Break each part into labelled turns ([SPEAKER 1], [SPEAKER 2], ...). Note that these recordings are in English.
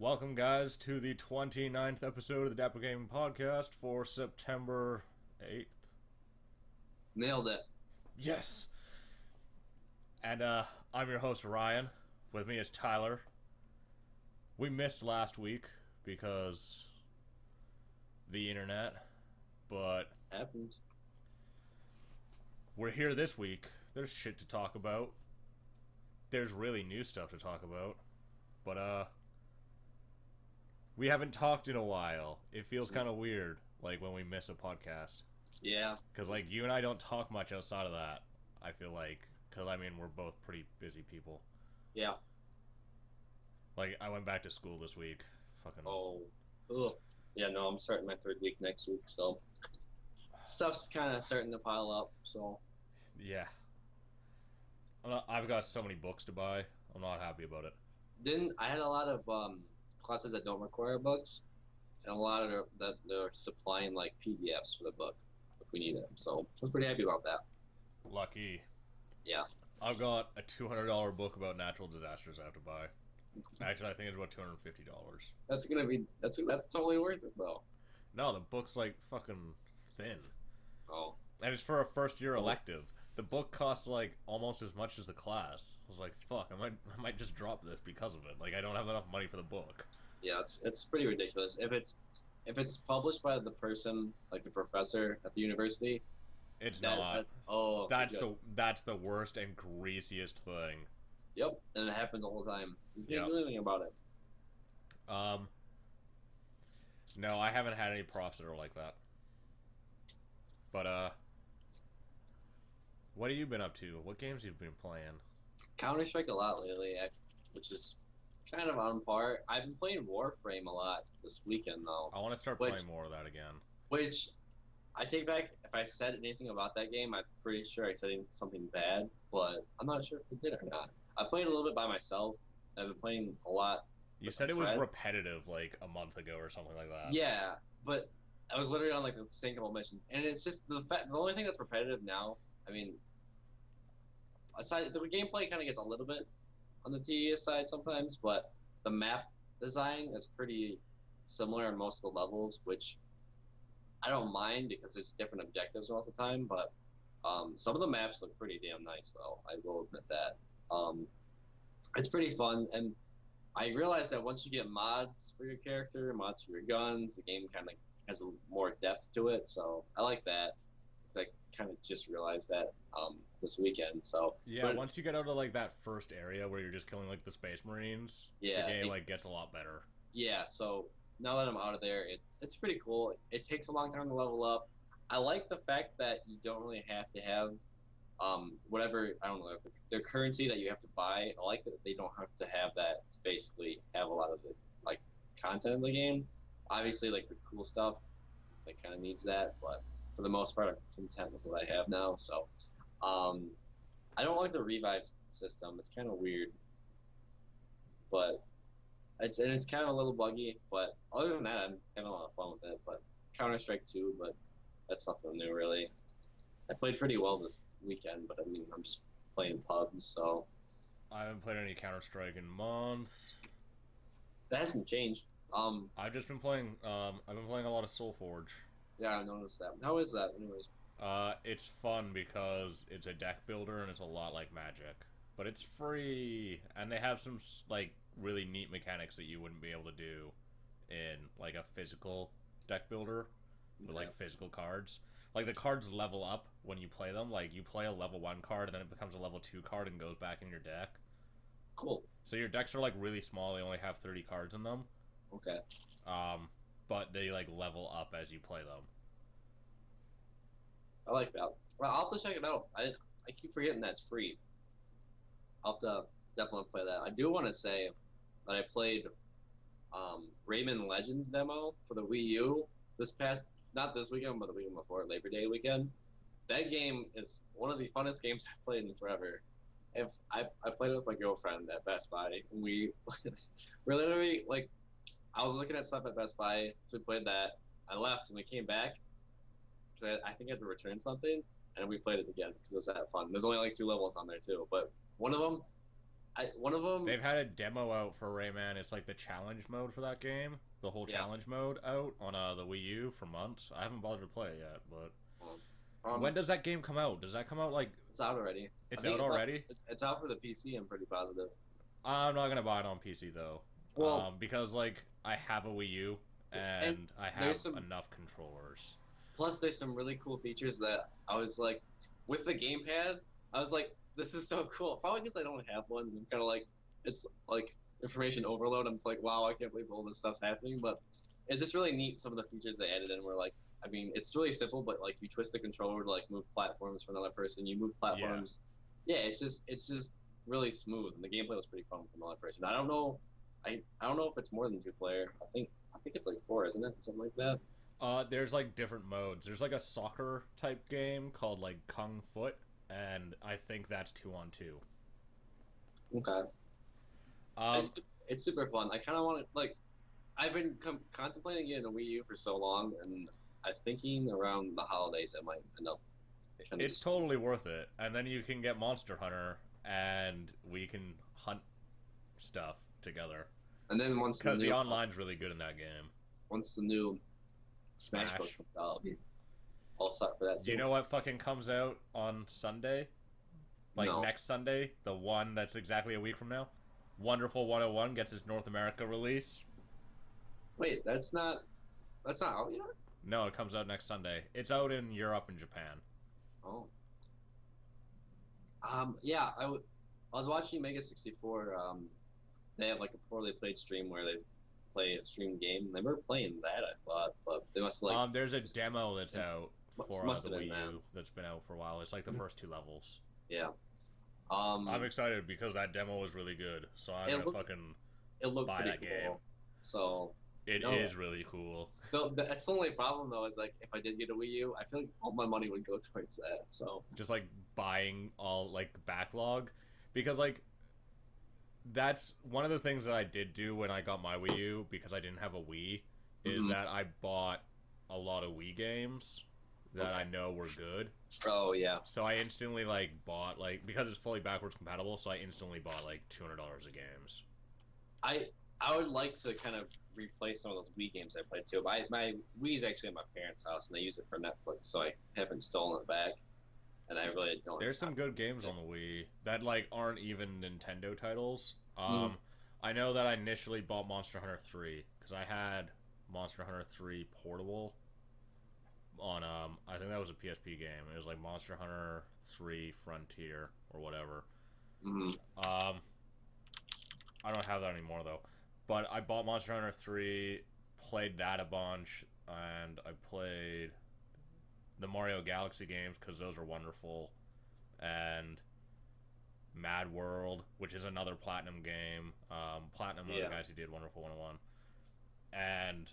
[SPEAKER 1] Welcome, guys, to the 29th episode of the Dapper Gaming Podcast for September 8th.
[SPEAKER 2] Nailed it.
[SPEAKER 1] Yes! And, I'm your host, Ryan. With me is Tyler. We missed last week because the internet, but
[SPEAKER 2] Happens.
[SPEAKER 1] we're here this week. There's shit to talk about. There's really new stuff to talk about. But, we haven't talked in a while. It feels kind of weird, like, when we miss a podcast.
[SPEAKER 2] Yeah.
[SPEAKER 1] Because, like, you and I don't talk much outside of that, I feel like. Because, I mean, we're both pretty busy people.
[SPEAKER 2] Yeah.
[SPEAKER 1] Like, I went back to school this week. Fucking.
[SPEAKER 2] Oh. Ugh. Yeah, no, I'm starting my third week next week, so stuff's kind of starting to pile up, so.
[SPEAKER 1] Yeah. I've got so many books to buy. I'm not happy about it.
[SPEAKER 2] I had a lot of classes that don't require books, and a lot of that they're supplying, like, PDFs for the book if we need them, so I was pretty happy about that.
[SPEAKER 1] Lucky.
[SPEAKER 2] Yeah.
[SPEAKER 1] I've got a $200 book about natural disasters I have to buy. Actually, I think it's about $250.
[SPEAKER 2] That's totally worth it, though.
[SPEAKER 1] No, the book's, like, fucking thin.
[SPEAKER 2] Oh.
[SPEAKER 1] And it's for a first-year elective. The book costs, like, almost as much as the class. I was like, fuck, I might just drop this because of it. Like, I don't have enough money for the book.
[SPEAKER 2] Yeah, it's pretty ridiculous. If it's published by the person, like the professor at the university,
[SPEAKER 1] It's not. That's the worst and greasiest thing.
[SPEAKER 2] Yep, and it happens all the time. You can't
[SPEAKER 1] Yep.
[SPEAKER 2] do anything about it.
[SPEAKER 1] No, I haven't had any profs that are like that. But, what have you been up to? What games have you been playing?
[SPEAKER 2] Counter-Strike a lot lately, which is kind of on par. I've been playing Warframe a lot this weekend, though.
[SPEAKER 1] I want to start playing more of that again.
[SPEAKER 2] Which I take back. If I said anything about that game, I'm pretty sure I said something bad, but I'm not sure if I did or not. I played a little bit by myself. I've been playing a lot.
[SPEAKER 1] You said it was repetitive like a month ago or something like that.
[SPEAKER 2] Yeah, but I was literally on like the same couple missions, and it's just the only thing that's repetitive now. I mean, aside the gameplay kind of gets a little bit on the tedious side sometimes, but the map design is pretty similar in most of the levels, which I don't mind because there's different objectives most of the time. But some of the maps look pretty damn nice, though. I will admit that. It's pretty fun, and I realized that once you get mods for your character, mods for your guns, the game kind of has more depth to it. So I like that. I kind of just realized that this weekend. So
[SPEAKER 1] yeah, once you get out of like that first area where you're just killing like the Space Marines,
[SPEAKER 2] yeah,
[SPEAKER 1] the game like gets a lot better.
[SPEAKER 2] Yeah. So now that I'm out of there, it's pretty cool. It takes a long time to level up. I like the fact that you don't really have to have whatever, I don't know, the currency that you have to buy. I like that they don't have to have that to basically have a lot of the like content in the game. Obviously, like the cool stuff, that kind of needs that, but for the most part, I'm content with what I have now. So, I don't like the revive system. It's kind of weird, but it's kind of a little buggy. But other than that, I'm having a lot of fun with it. But Counter-Strike 2, but that's nothing new really. I played pretty well this weekend, but I mean, I'm just playing pubs, so
[SPEAKER 1] I haven't played any Counter-Strike in months.
[SPEAKER 2] that hasn't changed.
[SPEAKER 1] I've just been playing. I've been playing a lot of SoulForge.
[SPEAKER 2] Yeah, I noticed that. How is that, anyways?
[SPEAKER 1] It's fun because it's a deck builder and it's a lot like Magic, but it's free and they have some like really neat mechanics that you wouldn't be able to do in like a physical deck builder with like physical cards. Like the cards level up when you play them. Like you play a level 1 card and then it becomes a level 2 card and goes back in your deck.
[SPEAKER 2] Cool.
[SPEAKER 1] So your decks are like really small. They only have 30 cards in them.
[SPEAKER 2] Okay.
[SPEAKER 1] But they like level up as you play them.
[SPEAKER 2] I like that. Well, I'll have to check it out. I keep forgetting that's free. I'll have to definitely play that. I do want to say that I played Rayman Legends demo for the Wii U not this weekend, but the weekend before, Labor Day weekend. That game is one of the funnest games I've played in forever. If I played it with my girlfriend at Best Buy, and we're literally like, I was looking at stuff at Best Buy, so we played that. I left, and we came back. I think I had to return something, and we played it again because it was that fun. There's only like 2 levels on there too, but one of them, one of them.
[SPEAKER 1] They've had a demo out for Rayman. It's like the challenge mode for that game. The whole
[SPEAKER 2] Yeah.
[SPEAKER 1] challenge mode out on the Wii U for months. I haven't bothered to play it yet, but when
[SPEAKER 2] Um,
[SPEAKER 1] does that game come out? Does that come out like
[SPEAKER 2] it's out already. I
[SPEAKER 1] it's
[SPEAKER 2] think
[SPEAKER 1] out already?
[SPEAKER 2] it's out for the PC. I'm pretty positive.
[SPEAKER 1] I'm not gonna buy it on PC though,
[SPEAKER 2] Well,
[SPEAKER 1] because like I have a Wii U
[SPEAKER 2] and
[SPEAKER 1] and I have
[SPEAKER 2] there's some
[SPEAKER 1] enough controllers.
[SPEAKER 2] plus there's some really cool features that I was like, with the gamepad, I was like, this is so cool. Probably because I don't have one. I'm kind of like, it's like information overload. I'm just like, wow, I can't believe all this stuff's happening. But it's just really neat. Some of the features they added in were like, I mean, it's really simple, but like you twist the controller to like move platforms for another person. You move platforms. Yeah, it's just really smooth, and the gameplay was pretty fun from another person. I don't know, I don't know if it's more than 2 player. I think it's like four, isn't it? Something like that.
[SPEAKER 1] There's like different modes. There's like a soccer type game called like Kung Foot, and I think that's 2-on-2.
[SPEAKER 2] Okay.
[SPEAKER 1] Um,
[SPEAKER 2] It's super fun. I kind of want to like. I've been contemplating getting a Wii U for so long, and I'm thinking around the holidays I might end up. Kind of
[SPEAKER 1] it's totally worth it, and then you can get Monster Hunter, and we can hunt stuff together.
[SPEAKER 2] and then
[SPEAKER 1] Because the online's really good in that game.
[SPEAKER 2] once the new Smash Bros. Comes out, I'll be all set for that too.
[SPEAKER 1] Do you know what fucking comes out on Sunday? Like
[SPEAKER 2] No.
[SPEAKER 1] next Sunday, the one that's exactly a week from now. Wonderful 101 gets its North America release.
[SPEAKER 2] Wait, that's not out yet.
[SPEAKER 1] No, it comes out next Sunday. It's out in Europe and Japan.
[SPEAKER 2] Oh. Yeah, I was watching Mega 64. They have like a poorly played stream where they play a stream game. They were playing that, I thought, but they must have, like.
[SPEAKER 1] There's a demo that's out for
[SPEAKER 2] must
[SPEAKER 1] the
[SPEAKER 2] have been
[SPEAKER 1] Wii
[SPEAKER 2] that.
[SPEAKER 1] U that's been out for a while. It's like the first 2 levels.
[SPEAKER 2] Yeah.
[SPEAKER 1] I'm excited because that demo was really good. So I'm gonna fucking
[SPEAKER 2] It looked
[SPEAKER 1] buy
[SPEAKER 2] pretty
[SPEAKER 1] that
[SPEAKER 2] cool.
[SPEAKER 1] game.
[SPEAKER 2] So
[SPEAKER 1] It is really cool.
[SPEAKER 2] that's the only problem though. Is like if I did get a Wii U, I feel like all my money would go towards that. So
[SPEAKER 1] Just like buying all like backlog, because like that's one of the things that I did do when I got my Wii U because I didn't have a Wii, is
[SPEAKER 2] Mhm.
[SPEAKER 1] that I bought a lot of Wii games that I know were good.
[SPEAKER 2] oh yeah,
[SPEAKER 1] So I instantly like bought like, because it's fully backwards compatible, so I instantly bought like $200 of games.
[SPEAKER 2] I would like to kind of replace some of those Wii games I played too. My Wii's actually at my parents' house and they use it for Netflix, so I haven't stolen it back. And I really don't.
[SPEAKER 1] There's some good games on the Wii that like aren't even Nintendo titles.
[SPEAKER 2] Mhm.
[SPEAKER 1] I know that I initially bought Monster Hunter 3 because I had Monster Hunter 3 portable on I think that was a PSP game. It was like Monster Hunter 3 Frontier or whatever.
[SPEAKER 2] Mhm.
[SPEAKER 1] I don't have that anymore though. But I bought Monster Hunter 3, played that a bunch, and I played the Mario Galaxy games because those are wonderful, and Mad World, which is another Platinum game. Platinum are the guys who did Wonderful 101. And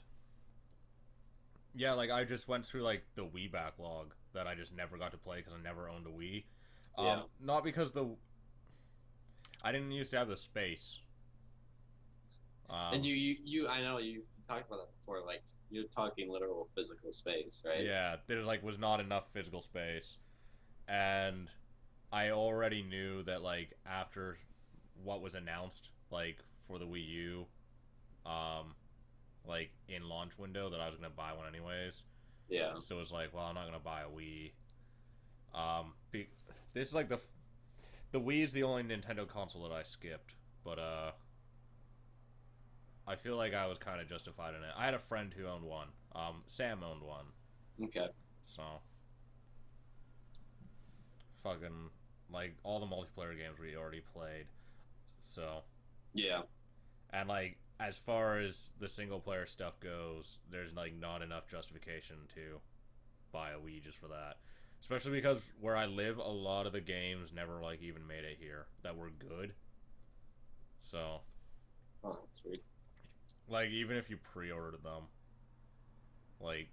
[SPEAKER 1] yeah, like I just went through like the Wii backlog that I just never got to play because I never owned a Wii. Not because I didn't used to have the space.
[SPEAKER 2] And you I know you talked about that before. Like you're talking literal physical space, right?
[SPEAKER 1] Yeah, there's like was not enough physical space, and I already knew that like after what was announced like for the Wii U, like in launch window, that I was gonna buy one anyways.
[SPEAKER 2] Yeah.
[SPEAKER 1] So it was like, well, I'm not gonna buy a Wii. This is like the Wii is the only Nintendo console that I skipped, but I feel like I was kind of justified in it. I had a friend who owned one. Sam owned one.
[SPEAKER 2] Okay.
[SPEAKER 1] So, fucking, like, all the multiplayer games we already played. So.
[SPEAKER 2] Yeah.
[SPEAKER 1] And, like, as far as the single player stuff goes, there's, like, not enough justification to buy a Wii just for that. Especially because where I live, a lot of the games never, like, even made it here that were good. So.
[SPEAKER 2] Oh, that's weird.
[SPEAKER 1] Like, even if you pre-ordered them, like,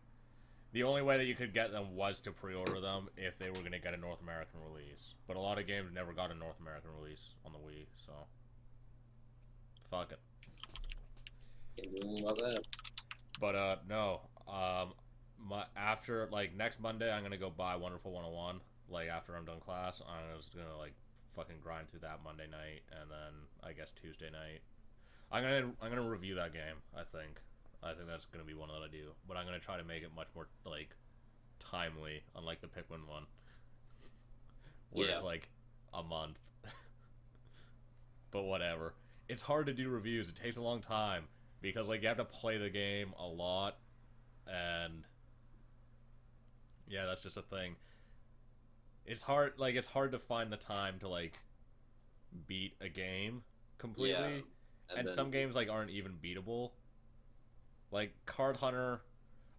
[SPEAKER 1] the only way that you could get them was to pre-order them if they were going to get a North American release. But a lot of games never got a North American release on the Wii, so. Fuck it.
[SPEAKER 2] Can't do anything about that.
[SPEAKER 1] But, no. After, like, next Monday, I'm going to go buy Wonderful 101. Like, after I'm done class, I'm just going to, like, fucking grind through that Monday night, and then I guess Tuesday night. I'm gonna review that game. I think that's gonna be one that I do, but I'm gonna try to make it much more like timely, unlike the Pikmin one, where
[SPEAKER 2] Yeah.
[SPEAKER 1] it's like a month. But whatever. It's hard to do reviews. It takes a long time because like you have to play the game a lot, and yeah, that's just a thing. It's hard. Like it's hard to find the time to like beat a game
[SPEAKER 2] Yeah.
[SPEAKER 1] completely,
[SPEAKER 2] And
[SPEAKER 1] and
[SPEAKER 2] then
[SPEAKER 1] some games like aren't even beatable. Like Card Hunter,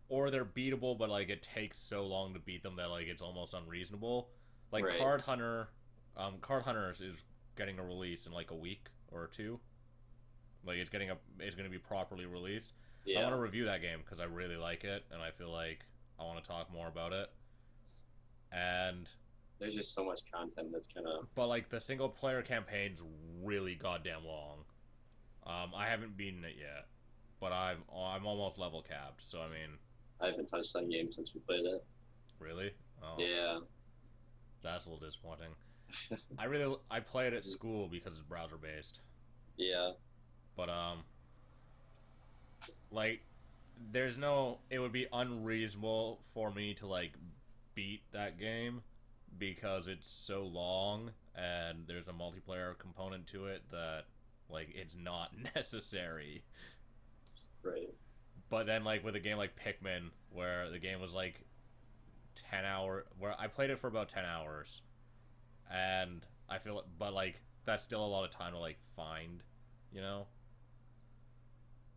[SPEAKER 1] or they're beatable, but like it takes so long to beat them that like it's almost unreasonable. Like
[SPEAKER 2] right.
[SPEAKER 1] Card Hunters is getting a release in like a week or two. Like it's gonna be properly released. I
[SPEAKER 2] Yeah.
[SPEAKER 1] want to review that game because I really like it, and I feel like I want to talk more about it. And
[SPEAKER 2] There's just so much content that's kind of.
[SPEAKER 1] but like the single player campaign's really goddamn long. I haven't beaten it yet, but I'm almost level capped. So I mean,
[SPEAKER 2] I haven't touched that game since we played it.
[SPEAKER 1] really, oh,
[SPEAKER 2] Yeah.
[SPEAKER 1] that's a little disappointing. I play it at school because it's browser based,
[SPEAKER 2] Yeah.
[SPEAKER 1] but like there's no. It would be unreasonable for me to like beat that game because it's so long and there's a multiplayer component to it that like it's not necessary.
[SPEAKER 2] Right.
[SPEAKER 1] But then like with a game like Pikmin where the game was like where I played it for about 10 hours and I feel but like that's still a lot of time to like find, you know?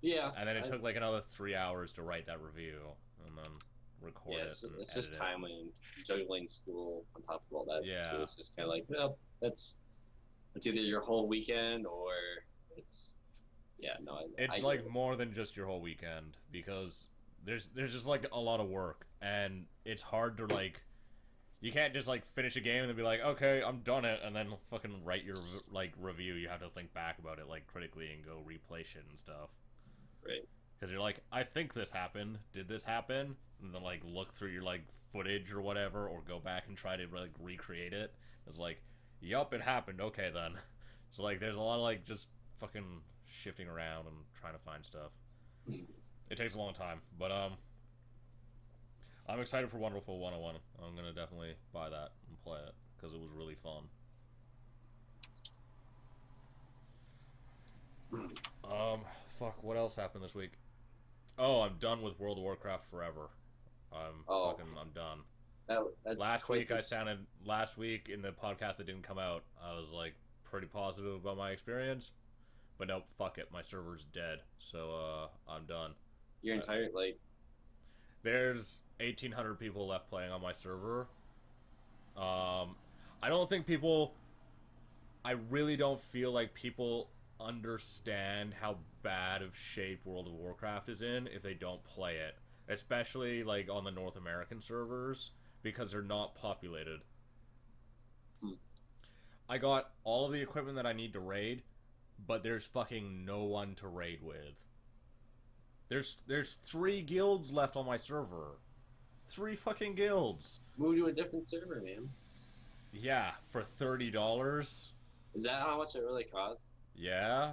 [SPEAKER 2] Yeah.
[SPEAKER 1] And then it took like another 3 hours to write that review and then record
[SPEAKER 2] Yeah.
[SPEAKER 1] it
[SPEAKER 2] So
[SPEAKER 1] and
[SPEAKER 2] it's
[SPEAKER 1] edit
[SPEAKER 2] just
[SPEAKER 1] it.
[SPEAKER 2] timely and juggling school on top of all that.
[SPEAKER 1] Yeah.
[SPEAKER 2] Too. It's just kind of like, well, that's either your whole weekend or it's. Yeah. No.
[SPEAKER 1] It's
[SPEAKER 2] I
[SPEAKER 1] like
[SPEAKER 2] get it.
[SPEAKER 1] more than just your whole weekend because there's just like a lot of work and it's hard to like you can't just like finish a game and then be like, okay, I'm done it, and then fucking write your like review. You have to think back about it like critically and go replay shit and stuff.
[SPEAKER 2] Right.
[SPEAKER 1] Because you're like, I think this happened. Did this happen? And then like look through your like footage or whatever, or go back and try to like recreate it. It's like, yup, it happened. Okay then. So like, there's a lot of like just fucking shifting around and trying to find stuff. It takes a long time, but I'm excited for Wonderful 101. I'm gonna definitely buy that and play it because it was really fun. Fuck, what else happened this week? Oh, I'm done with World of Warcraft forever.
[SPEAKER 2] Oh.
[SPEAKER 1] I'm done.
[SPEAKER 2] That's
[SPEAKER 1] Last
[SPEAKER 2] quite
[SPEAKER 1] week I sounded last week in the podcast that didn't come out. I was like pretty positive about my experience, but nope, fuck it, my server's dead. So I'm done.
[SPEAKER 2] your entire like.
[SPEAKER 1] There's 1,800 people left playing on my server. I don't think people. I really don't feel like people understand how bad of shape World of Warcraft is in if they don't play it, especially like on the North American servers because they're not populated.
[SPEAKER 2] Hmm.
[SPEAKER 1] I got all of the equipment that I need to raid, but there's fucking no one to raid with. There's 3 guilds left on my server. 3 fucking guilds.
[SPEAKER 2] Move to a different server, man.
[SPEAKER 1] Yeah, for $30.
[SPEAKER 2] Is that how much it really costs?
[SPEAKER 1] Yeah.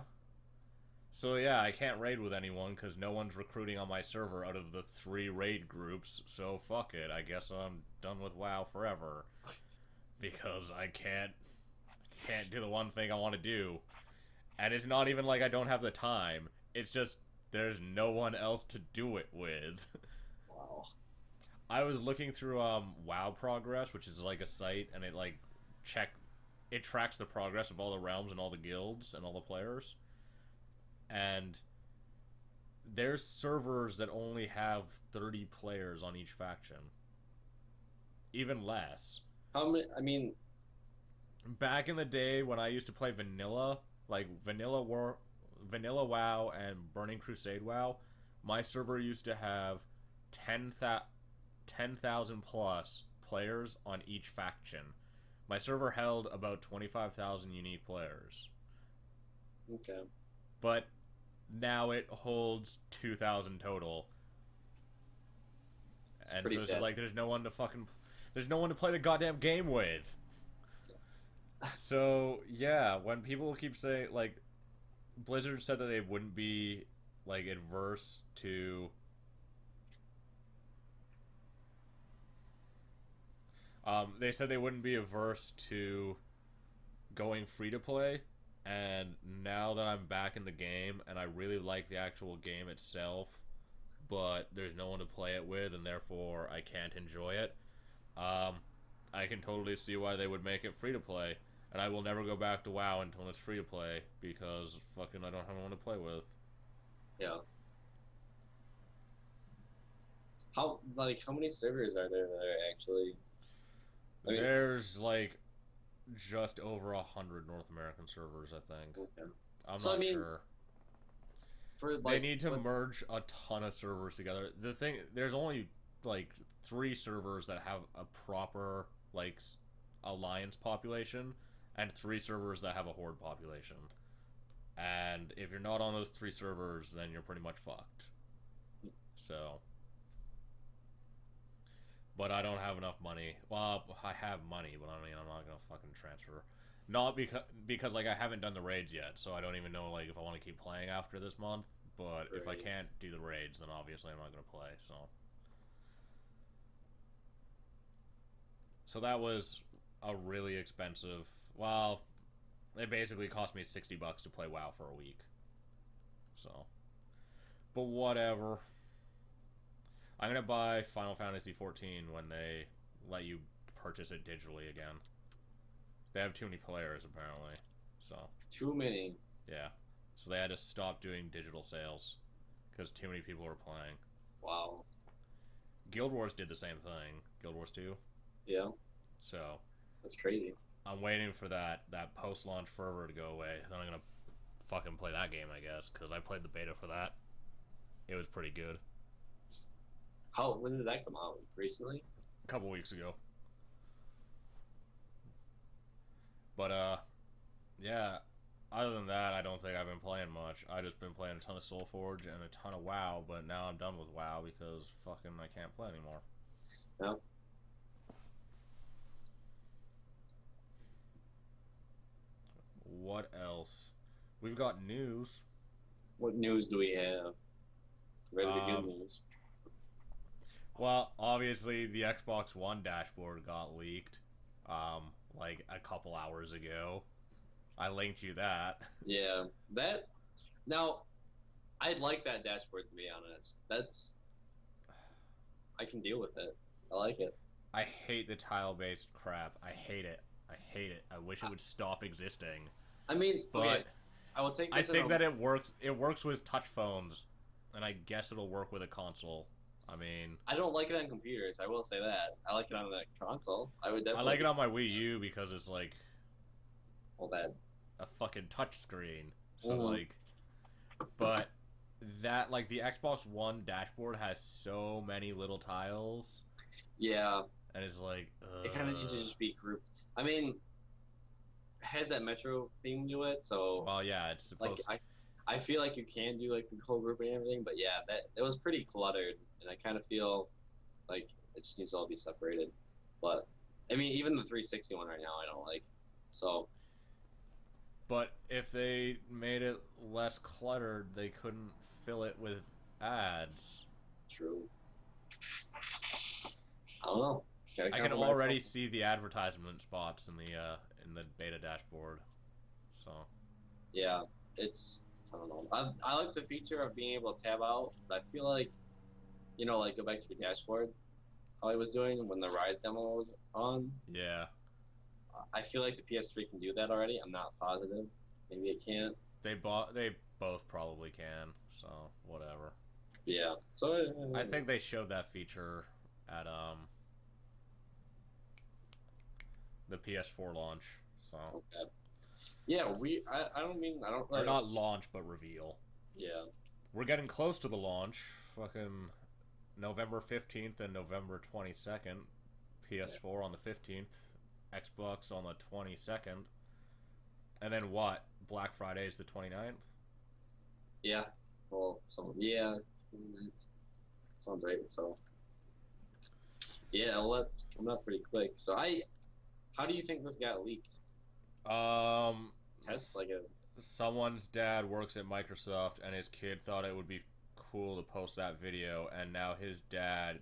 [SPEAKER 1] So yeah, I can't raid with anyone because no one's recruiting on my server out of the 3 raid groups. So fuck it. I guess I'm done with WoW forever because I can't do the one thing I want to do, and it's not even like I don't have the time. It's just there's no one else to do it with.
[SPEAKER 2] Wow.
[SPEAKER 1] I was looking through WoW Progress, which is like a site, and it like it tracks the progress of all the realms and all the guilds and all the players. And there's servers that only have 30 players on each faction. Even less.
[SPEAKER 2] How many? I mean,
[SPEAKER 1] Back in the day when I used to play vanilla, like Vanilla WoW and Burning Crusade WoW, my server used to have 10,000 plus players on each faction. My server held about 25,000 unique players.
[SPEAKER 2] okay.
[SPEAKER 1] But now it holds 2,000 total.
[SPEAKER 2] It's
[SPEAKER 1] And so
[SPEAKER 2] pretty
[SPEAKER 1] it's
[SPEAKER 2] sad.
[SPEAKER 1] just like there's no one to play the goddamn game with. So yeah, when people keep saying like Blizzard said that they wouldn't be like adverse to they said they wouldn't be averse to going free to play, and now that I'm back in the game and I really like the actual game itself, but there's no one to play it with and therefore I can't enjoy it. Um, I can totally see why they would make it free to play, and I will never go back to WoW until it's free to play because fucking I don't have anyone to play with.
[SPEAKER 2] Yeah. How many servers are there actually? I mean,
[SPEAKER 1] There's like just over 100 North American servers, I think.
[SPEAKER 2] okay.
[SPEAKER 1] I'm
[SPEAKER 2] So I
[SPEAKER 1] not
[SPEAKER 2] mean,
[SPEAKER 1] sure.
[SPEAKER 2] for
[SPEAKER 1] They
[SPEAKER 2] like,
[SPEAKER 1] need to
[SPEAKER 2] what?
[SPEAKER 1] merge a ton of servers together. The thing, there's only like 3 servers that have a proper like alliance population, and 3 servers that have a horde population. And if you're not on those 3 servers, then you're pretty much fucked. So, but I don't have enough money. Well, I have money, but I mean, I'm not gonna fucking transfer. Not because like I haven't done the raids yet, so I don't even know like if I want to keep playing after this month. But if I
[SPEAKER 2] Right.
[SPEAKER 1] can't do the raids, then obviously I'm not gonna play. So that was a really expensive. Well, it basically cost me $60 to play WoW for a week. So, but whatever. I'm gonna buy Final Fantasy 14 when they let you purchase it digitally again. They have too many players apparently. So
[SPEAKER 2] Too many.
[SPEAKER 1] yeah, so they had to stop doing digital sales because too many people were playing.
[SPEAKER 2] Wow.
[SPEAKER 1] Guild Wars did the same thing. Guild Wars 2.
[SPEAKER 2] Yeah,
[SPEAKER 1] So
[SPEAKER 2] that's crazy.
[SPEAKER 1] I'm waiting for that post launch fervor to go away. Then I'm gonna fucking play that game, I guess, because I played the beta for that. It was pretty good.
[SPEAKER 2] When did that come out? Recently?
[SPEAKER 1] A couple weeks ago. But yeah. Other than that, I don't think I've been playing much. I just been playing a ton of Soulforge and a ton of WoW. But now I'm done with WoW because fucking I can't play anymore.
[SPEAKER 2] Yeah.
[SPEAKER 1] What else? We've got news.
[SPEAKER 2] What news do we have? Ready to good
[SPEAKER 1] Um,
[SPEAKER 2] news.
[SPEAKER 1] well, obviously the Xbox One dashboard got leaked, like a couple hours ago. I linked you that.
[SPEAKER 2] Yeah, that. Now, I'd like that dashboard to be honest. I can deal with it. I like it.
[SPEAKER 1] I hate the tile-based crap. I hate it. I hate it. I wish it would stop existing.
[SPEAKER 2] I mean, okay,
[SPEAKER 1] But
[SPEAKER 2] I will take
[SPEAKER 1] I
[SPEAKER 2] this in
[SPEAKER 1] think
[SPEAKER 2] a.
[SPEAKER 1] that it works. It works with touch phones, and I guess it'll work with a console. I mean,
[SPEAKER 2] I don't like it on computers. I will say that. I like it on the console. I would
[SPEAKER 1] I like
[SPEAKER 2] definitely.
[SPEAKER 1] it on my Wii U because it's like
[SPEAKER 2] Well, that.
[SPEAKER 1] a fucking touch screen. So
[SPEAKER 2] Mhm.
[SPEAKER 1] like, but that like the Xbox One dashboard has so many little tiles,
[SPEAKER 2] Yeah,
[SPEAKER 1] and it's like,
[SPEAKER 2] it kind of needs to just be grouped. I mean, it has that Metro theme to it, so
[SPEAKER 1] well, yeah, it's
[SPEAKER 2] like
[SPEAKER 1] supposed.
[SPEAKER 2] I feel like you can do like the whole grouping and everything, but yeah, that it was pretty cluttered, and I kind of feel like it just needs to all be separated. But I mean, even the 360 one right now, I don't like. So
[SPEAKER 1] But if they made it less cluttered, they couldn't fill it with ads.
[SPEAKER 2] true. I don't know. Gotta
[SPEAKER 1] I can
[SPEAKER 2] compromise
[SPEAKER 1] already
[SPEAKER 2] something.
[SPEAKER 1] see the advertisement spots in the beta dashboard. So
[SPEAKER 2] Yeah, it's I don't know. I like the feature of being able to tab out, but I feel like like go back to your dashboard. How I was doing when the Rise demo was on.
[SPEAKER 1] yeah,
[SPEAKER 2] I feel like the PS3 can do that already. I'm not positive. Maybe it can't.
[SPEAKER 1] they both probably can. So whatever.
[SPEAKER 2] Yeah. So
[SPEAKER 1] I think they showed that feature at the PS4 launch. So
[SPEAKER 2] okay. Yeah, I don't mean I don't
[SPEAKER 1] or
[SPEAKER 2] really.
[SPEAKER 1] not launch but reveal.
[SPEAKER 2] Yeah.
[SPEAKER 1] We're getting close to the launch. Fucking November 15th and November 22nd. PS4 on the 15th. Xbox on the 22nd. And then what? Black Friday is the 29th?
[SPEAKER 2] Yeah. Well, yeah. Sounds right. So yeah, well, that's coming up pretty quick. How do you think this got leaked? Test like a
[SPEAKER 1] Someone's dad works at Microsoft, and his kid thought it would be cool to post that video, and now his dad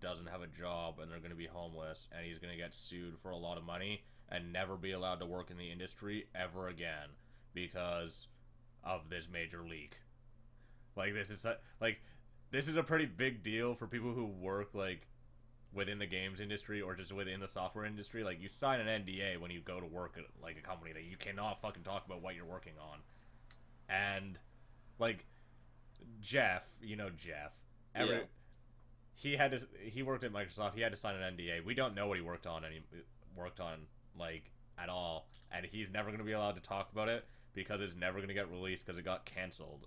[SPEAKER 1] doesn't have a job, and they're going to be homeless, and he's going to get sued for a lot of money and never be allowed to work in the industry ever again because of this major leak. Like this is a pretty big deal for people who work like within the games industry or just within the software industry. Like, you sign an NDA when you go to work at like a company that you cannot fucking talk about what you're working on. And like Jeff, Jeff,
[SPEAKER 2] yeah.
[SPEAKER 1] he worked at Microsoft. He had to sign an NDA. We don't know what he worked on like at all, and he's never going to be allowed to talk about it because it's never going to get released because it got canceled.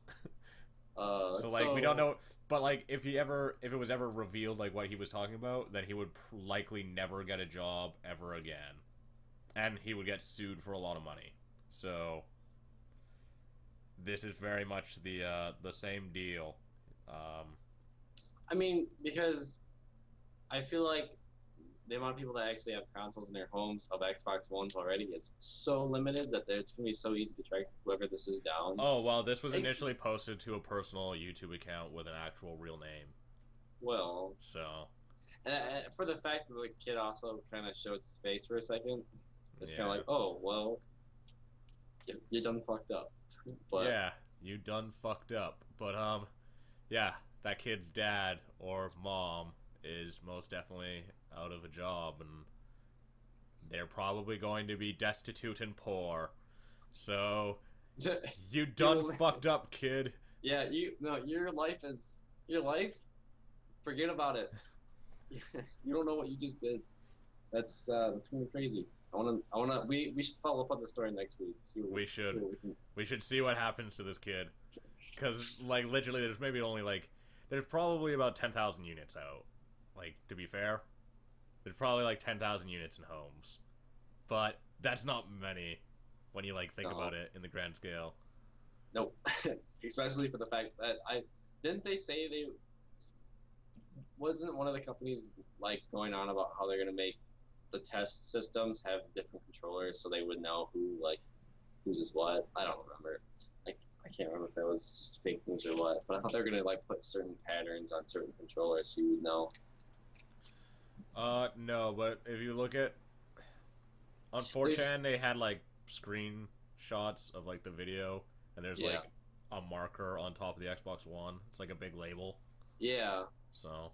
[SPEAKER 1] So like we don't know, but like if it was ever revealed like what he was talking about, then he would likely never get a job ever again, and he would get sued for a lot of money. So this is very much the same deal.
[SPEAKER 2] I mean, because I feel like the amount of people that actually have consoles in their homes of Xbox Ones already is so limited that it's gonna be so easy to track whoever this is down.
[SPEAKER 1] Oh well, this was initially posted to a personal YouTube account with an actual real name.
[SPEAKER 2] Well,
[SPEAKER 1] so
[SPEAKER 2] and for the fact that the kid also kind of shows his face for a second, it's
[SPEAKER 1] yeah.
[SPEAKER 2] kind of like, oh well, you done fucked up. But
[SPEAKER 1] yeah, you done fucked up. But yeah, that kid's dad or mom is most definitely out of a job, and they're probably going to be destitute and poor. So you done fucked up, kid.
[SPEAKER 2] Yeah, your life is your life. Forget about it. You don't know what you just did. That's gonna be crazy. We should follow up on the story next week.
[SPEAKER 1] We should see what happens to this kid, because like literally, there's probably about 10,000 units out. Like, to be fair, there's probably like 10,000 units in homes, but that's not many when you like think about it in the grand scale.
[SPEAKER 2] Nope. Especially for the fact that didn't they say they wasn't one of the companies like going on about how they're gonna make the test systems have different controllers so they would know who's just what. I don't remember. I can't remember if that was just fake news or what, but I thought they were gonna like put certain patterns on certain controllers so you would know.
[SPEAKER 1] No, but if you look at on 4chan, they had like screenshots of like the video, and there's like a marker on top of the Xbox One. It's like a big label.
[SPEAKER 2] Yeah.
[SPEAKER 1] So.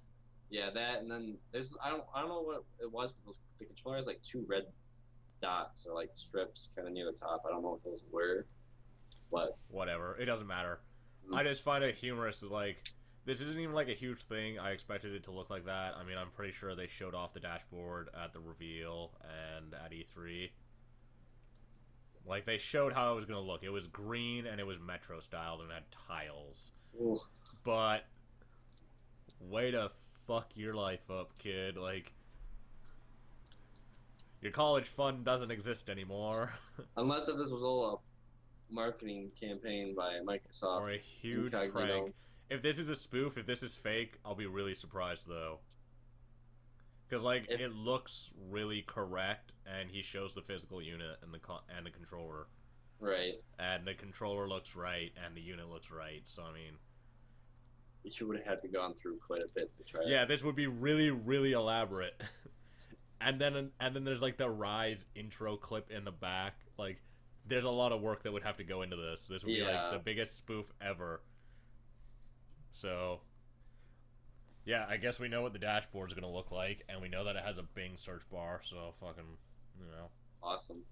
[SPEAKER 2] Yeah, that, and then there's I don't know what it was, but the controller has like two red dots or like strips kind of near the top. I don't know what those were, but
[SPEAKER 1] whatever. It doesn't matter. I just find it humorous that like this isn't even like a huge thing. I expected it to look like that. I mean, I'm pretty sure they showed off the dashboard at the reveal and at E3. Like, they showed how it was going to look. It was green and it was Metro styled and had tiles.
[SPEAKER 2] Ooh.
[SPEAKER 1] But way to fuck your life up, kid. Like, your college fund doesn't exist anymore.
[SPEAKER 2] Unless if this was all a marketing campaign by Microsoft.
[SPEAKER 1] Or a huge prank. If this is a spoof, if this is fake, I'll be really surprised, though. Because, like, it looks really correct, and he shows the physical unit and the controller.
[SPEAKER 2] Right.
[SPEAKER 1] And the controller looks right, and the unit looks right, so, I mean...
[SPEAKER 2] You would have had to gone through quite a bit to try
[SPEAKER 1] Yeah, this would be really, really elaborate. and then there's, like, the Rise intro clip in the back. Like, there's a lot of work that would have to go into this. This would be, like, the biggest spoof ever. So... Yeah, I guess we know what the dashboard's gonna look like, and we know that it has a Bing search bar, so fucking,
[SPEAKER 2] Awesome.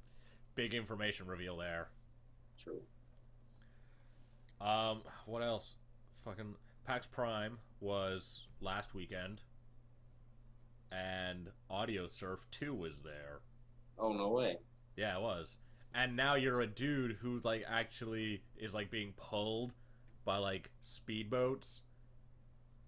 [SPEAKER 1] Big information reveal there.
[SPEAKER 2] True.
[SPEAKER 1] What else? Fucking PAX Prime was last weekend, and Audio Surf 2 was there.
[SPEAKER 2] Oh, no way.
[SPEAKER 1] Yeah, it was. And now you're a dude who, like, actually is, like, being pulled by, like, speedboats,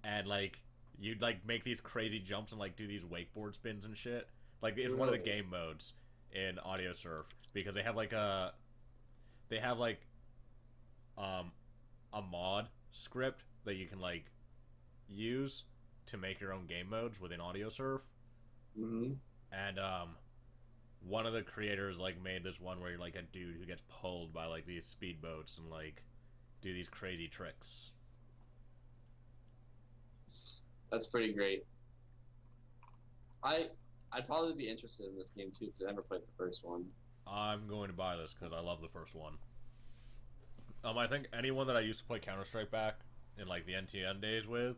[SPEAKER 1] and, like, you'd like make these crazy jumps and like do these wakeboard spins and shit. Like it's one of the game modes in Audio Surf because they have a mod script that you can like use to make your own game modes within Audio Surf.
[SPEAKER 2] Mm-hmm.
[SPEAKER 1] And one of the creators like made this one where you're like a dude who gets pulled by like these speedboats and like do these crazy tricks.
[SPEAKER 2] That's pretty great. I I'd probably be interested in this game too because I never played the first one.
[SPEAKER 1] I'm going to buy this because I love the first one. I think anyone that I used to play Counter Strike back in like the NTN days with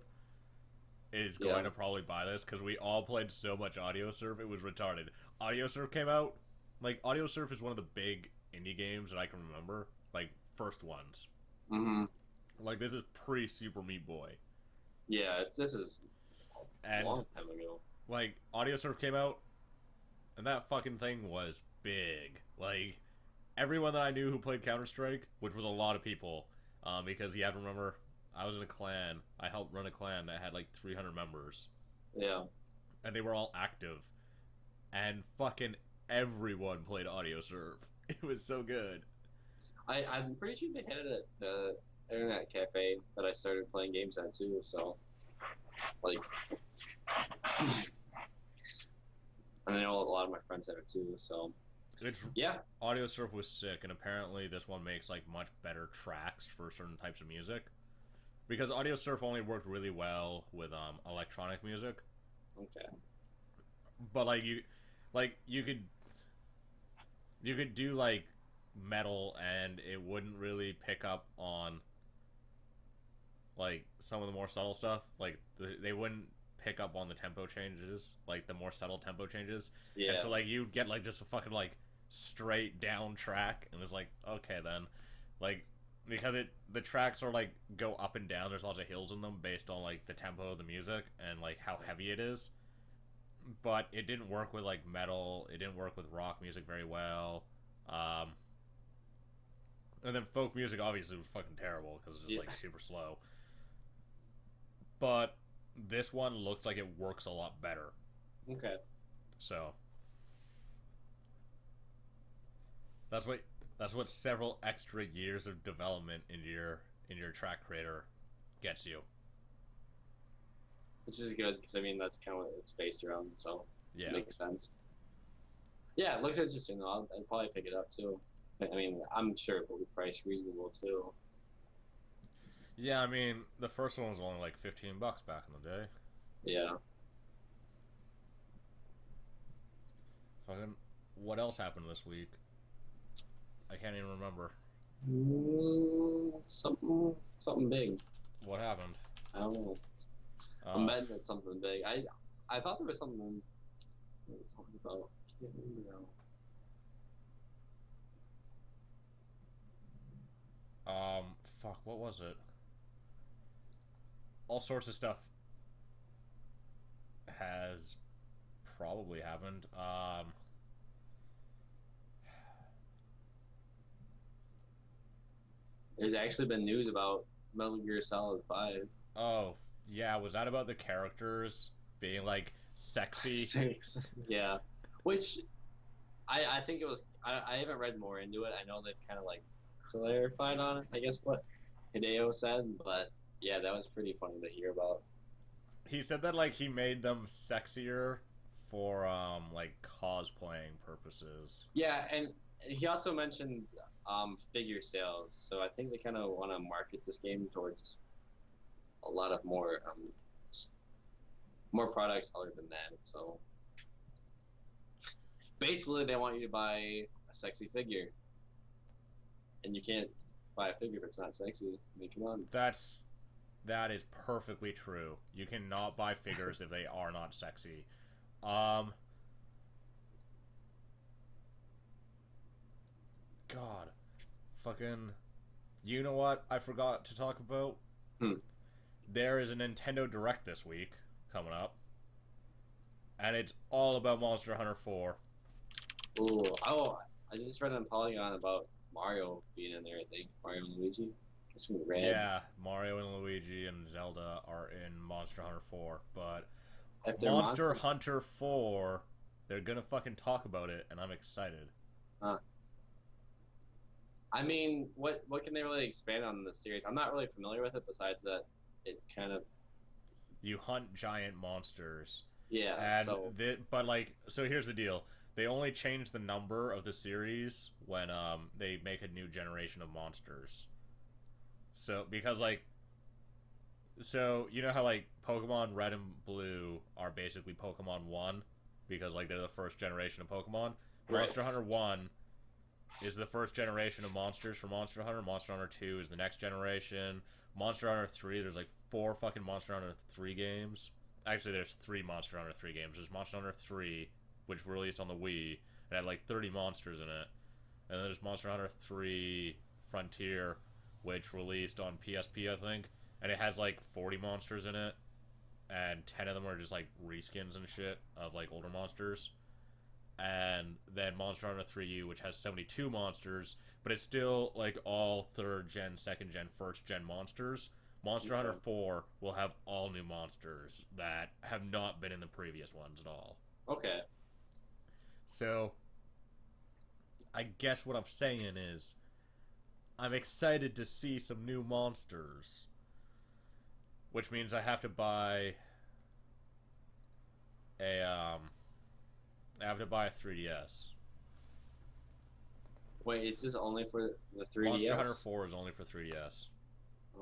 [SPEAKER 1] is going to probably buy this because we all played so much Audio Surf. It was retarded. Audio Surf came out. Like Audio Surf is one of the big indie games that I can remember. Like first ones.
[SPEAKER 2] Mm-hmm.
[SPEAKER 1] Like this is pre Super Meat Boy.
[SPEAKER 2] Yeah, this is a long time ago.
[SPEAKER 1] Like Audio Surf came out, and that fucking thing was big. Like everyone that I knew who played Counter Strike, which was a lot of people, because you have to remember, I was in a clan. I helped run a clan that had like 300 members.
[SPEAKER 2] Yeah.
[SPEAKER 1] And they were all active, and fucking everyone played Audio Surf. It was so good.
[SPEAKER 2] I'm pretty sure they had it at the internet cafe that I started playing games at too. So, like, and I know a lot of my friends have it too. So, yeah,
[SPEAKER 1] Audio Surf was sick, and apparently this one makes like much better tracks for certain types of music. Because Audio Surf only worked really well with electronic music.
[SPEAKER 2] Okay.
[SPEAKER 1] But you could do like metal and it wouldn't really pick up on like some of the more subtle stuff. Like they wouldn't pick up on the tempo changes, like the more subtle tempo changes.
[SPEAKER 2] Yeah.
[SPEAKER 1] And so like you get like just a fucking like straight down track, and it's like okay then, like because the tracks are like go up and down. There's lots of hills in them based on like the tempo of the music and like how heavy it is. But it didn't work with like metal. It didn't work with rock music very well. And then folk music obviously was fucking terrible because it's just like super slow. But this one looks like it works a lot better.
[SPEAKER 2] Okay.
[SPEAKER 1] So that's what several extra years of development in your track creator gets you.
[SPEAKER 2] Which is good because I mean that's kind of what it's based around, so
[SPEAKER 1] yeah,
[SPEAKER 2] it makes sense. Yeah, it looks interesting though. I'd probably pick it up too. I mean, I'm sure it will be priced reasonable too.
[SPEAKER 1] Yeah, I mean the first one was only like $15 back in the day.
[SPEAKER 2] Yeah.
[SPEAKER 1] Fucking, what else happened this week? I can't even remember.
[SPEAKER 2] Something big.
[SPEAKER 1] What happened?
[SPEAKER 2] I don't know. I'm betting it's something big. I thought there was something we were talking about. I can't remember now.
[SPEAKER 1] Fuck, what was it? All sorts of stuff has probably happened.
[SPEAKER 2] There's actually been news about Metal Gear Solid 5.
[SPEAKER 1] Oh, yeah, was that about the characters being like sexy?
[SPEAKER 2] Yeah. Which I think it was I haven't read more into it. I know they've kind of like clarified on it, I guess what Hideo said, but yeah, that was pretty funny to hear about.
[SPEAKER 1] He said that like he made them sexier for like cosplaying purposes.
[SPEAKER 2] Yeah, and he also mentioned figure sales, so I think they kind of want to market this game towards a lot of more products other than that. So basically, they want you to buy a sexy figure, and you can't buy a figure if it's not sexy. I mean, come on.
[SPEAKER 1] That is perfectly true. You cannot buy figures if they are not sexy. God. Fucking... You know what I forgot to talk about? There is a Nintendo Direct this week coming up. And it's all about Monster Hunter 4.
[SPEAKER 2] Ooh. Oh, I just read on Polygon about Mario being in there, I think. Mario and Luigi. It's gonna be rad.
[SPEAKER 1] Yeah, Mario and Luigi and Zelda are in Monster Hunter 4. But Monster Hunter 4, they're gonna fucking talk about it, and I'm excited.
[SPEAKER 2] Huh. I mean, what can they really expand on in the series? I'm not really familiar with it, besides that it kind of...
[SPEAKER 1] You hunt giant monsters.
[SPEAKER 2] Yeah,
[SPEAKER 1] and
[SPEAKER 2] so...
[SPEAKER 1] but, like, so here's the deal. they only change the number of the series when they make a new generation of monsters. So because like so you know how like Pokemon Red and Blue are basically Pokemon 1 because like they're the first generation of Pokemon.
[SPEAKER 2] Right.
[SPEAKER 1] Monster Hunter 1 is the first generation of monsters for Monster Hunter. Monster Hunter 2 is the next generation. Monster Hunter 3, there's like 4 fucking Monster Hunter 3 games. Actually, there's 3 Monster Hunter 3 games. There's Monster Hunter 3, which were released on the Wii. It had like 30 monsters in it. And then there's Monster Hunter 3 Frontier, which released on PSP, I think. And it has like 40 monsters in it. And 10 of them are just like reskins and shit of like older monsters. And then Monster Hunter 3U, which has 72 monsters, but it's still like all 3rd gen, 2nd gen, 1st gen monsters. Monster Hunter 4 will have all new monsters that have not been in the previous ones at all.
[SPEAKER 2] Okay.
[SPEAKER 1] So, I guess what I'm saying is, I'm excited to see some new monsters. Which means I have to buy I have to buy a 3DS.
[SPEAKER 2] Wait, is this only for the 3DS?
[SPEAKER 1] Monster Hunter 4 is only for 3DS.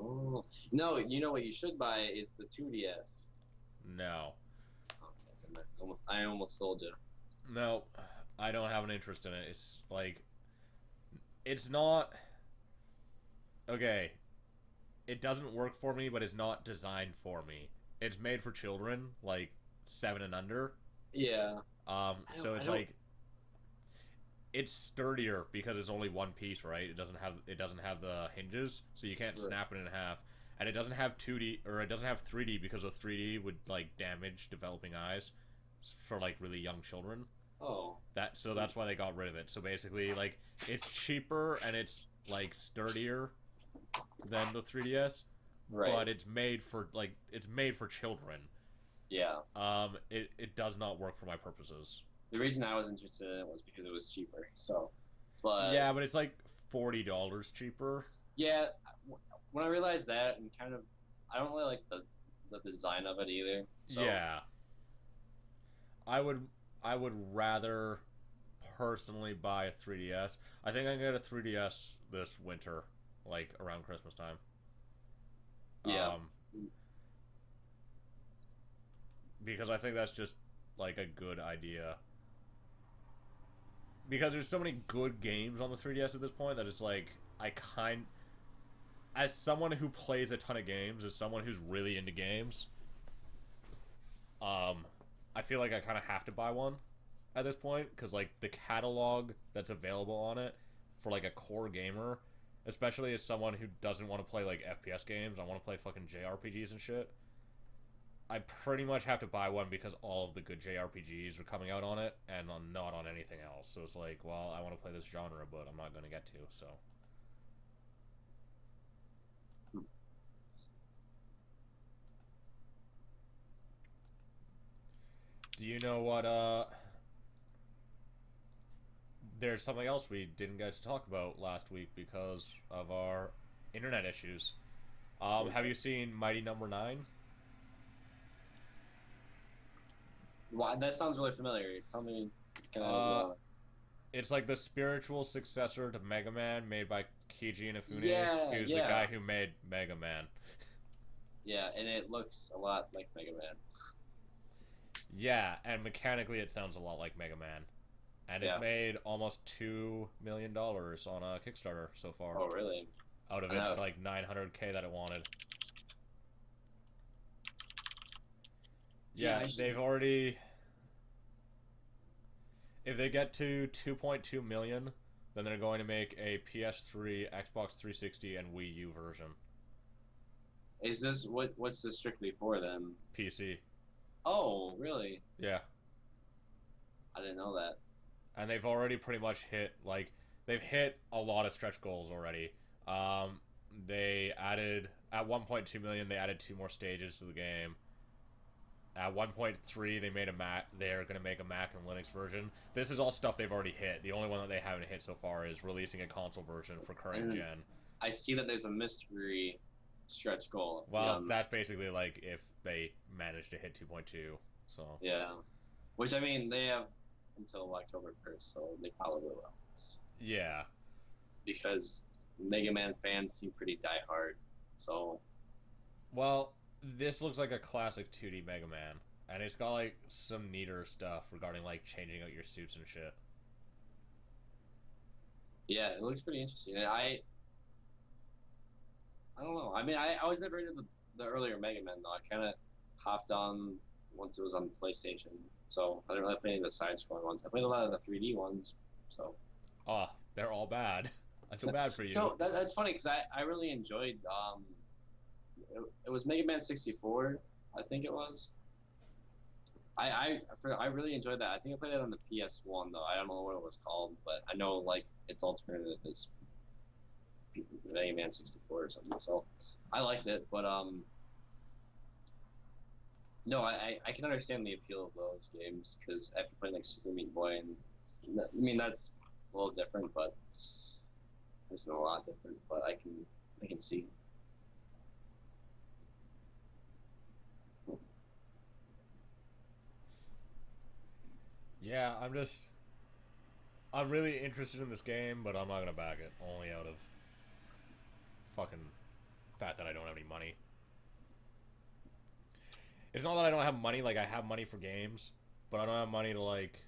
[SPEAKER 2] Oh. No, you know what you should buy is the 2DS.
[SPEAKER 1] No.
[SPEAKER 2] Okay, I almost sold you.
[SPEAKER 1] No, I don't have an interest in it. It's like... It's not... Okay. It doesn't work for me, but it's not designed for me. It's made for children, like 7 and under.
[SPEAKER 2] Yeah.
[SPEAKER 1] So it's like it's sturdier because it's only one piece, right? It doesn't have the hinges, so you can't snap it in half. And it doesn't have 2D or it doesn't have 3D because of 3D would like damage developing eyes for like really young children.
[SPEAKER 2] Oh.
[SPEAKER 1] That's why they got rid of it. So basically like it's cheaper and it's like sturdier than the 3DS.
[SPEAKER 2] Right.
[SPEAKER 1] But it's made for children.
[SPEAKER 2] Yeah.
[SPEAKER 1] It does not work for my purposes.
[SPEAKER 2] The reason I was interested in it was because it was cheaper. So, but
[SPEAKER 1] yeah, but it's like $40 cheaper.
[SPEAKER 2] Yeah, when I realized that, and kind of, I don't really like the design of it either. So.
[SPEAKER 1] Yeah. I would rather personally buy a 3DS. I think I'm gonna get a 3DS this winter, like around Christmas time.
[SPEAKER 2] Yeah.
[SPEAKER 1] Because I think that's just like a good idea. Because there's so many good games on the 3DS at this point that it's like as someone who plays a ton of games, as someone who's really into games, I feel like I kind of have to buy one at this point because like the catalog that's available on it for like a core gamer, especially as someone who doesn't want to play like FPS games, I want to play fucking JRPGs and shit. I pretty much have to buy one because all of the good JRPGs are coming out on it and not on anything else. So it's like, well, I want to play this genre, but I'm not going to get to, so. Do you know what, there's something else we didn't get to talk about last week because of our internet issues. Have you seen Mighty Number 9?
[SPEAKER 2] Wow, that sounds really familiar. Tell me.
[SPEAKER 1] It's like the spiritual successor to Mega Man, made by Keiji Inafune,
[SPEAKER 2] Yeah,
[SPEAKER 1] who's the guy who made Mega Man.
[SPEAKER 2] Yeah, and it looks a lot like Mega Man.
[SPEAKER 1] Yeah, and mechanically it sounds a lot like Mega Man. And it's made almost $2 million on a Kickstarter so far.
[SPEAKER 2] Oh, really?
[SPEAKER 1] Out of its like $900K that it wanted. Yeah, they've already... If they get to 2.2 million, then they're going to make a PS3, Xbox 360, and Wii U version.
[SPEAKER 2] Is this... What's this strictly for, then?
[SPEAKER 1] PC.
[SPEAKER 2] Oh, really?
[SPEAKER 1] Yeah.
[SPEAKER 2] I didn't know that.
[SPEAKER 1] And they've already pretty much hit, like... They've hit a lot of stretch goals already. They added... At 1.2 million, they added 2 more stages to the game. At 1.3, they made a Mac. They're gonna make a Mac and Linux version. This is all stuff they've already hit. The only one that they haven't hit so far is releasing a console version for current gen.
[SPEAKER 2] I see that there's a mystery stretch goal.
[SPEAKER 1] Well, that's basically like if they manage to hit 2.2. So
[SPEAKER 2] yeah, which I mean they have until October 1st, so they probably will.
[SPEAKER 1] Yeah.
[SPEAKER 2] Because Mega Man fans seem pretty diehard. So
[SPEAKER 1] Well, this looks like a classic 2D Mega Man, and it's got like some neater stuff regarding like changing out your suits and shit.
[SPEAKER 2] yeah, it looks pretty interesting. And I don't know. I mean, I was never into the earlier Mega Man though. I kind of hopped on once it was on PlayStation, so I didn't really play any of the side-scrolling ones. I played a lot of the 3D ones. So
[SPEAKER 1] Oh, they're all bad. I feel bad for you.
[SPEAKER 2] so that's funny because I really enjoyed it was Mega Man 64, I think it was. I really enjoyed that. I think I played it on the PS1 though. I don't know what it was called, but I know like its alternative is Mega Man 64 or something. So I liked it, but no, I can understand the appeal of those games because after playing like Super Meat Boy and I mean that's a little different, but it's not a lot different. But I can see.
[SPEAKER 1] Yeah, I'm really interested in this game, but I'm not gonna back it only out of fucking fact that I don't have any money. It's not that I don't have money, like I have money for games, but I don't have money to like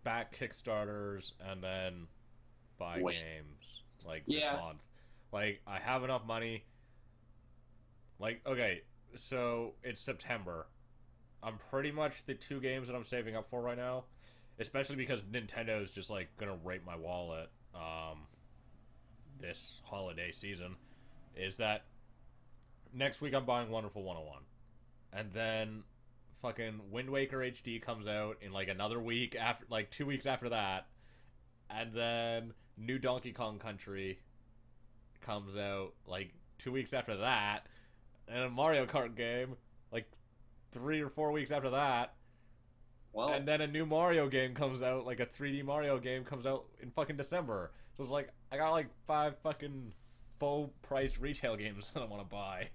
[SPEAKER 1] back Kickstarters and then buy
[SPEAKER 2] Wait.
[SPEAKER 1] games like this
[SPEAKER 2] Yeah.
[SPEAKER 1] month. Like I have enough money. Like okay, so it's September. I'm pretty much the two games that I'm saving up for right now, especially because Nintendo's just like gonna rape my wallet this holiday season. Is that next week I'm buying Wonderful 101, and then fucking Wind Waker HD comes out in like another week after, like 2 weeks after that, and then New Donkey Kong Country comes out like 2 weeks after that, and a Mario Kart game like 3 or 4 weeks after that,
[SPEAKER 2] Well,
[SPEAKER 1] and then a new Mario game comes out, like a 3D Mario game comes out in fucking December. So it's like I got like 5 fucking full priced retail games that I want to buy,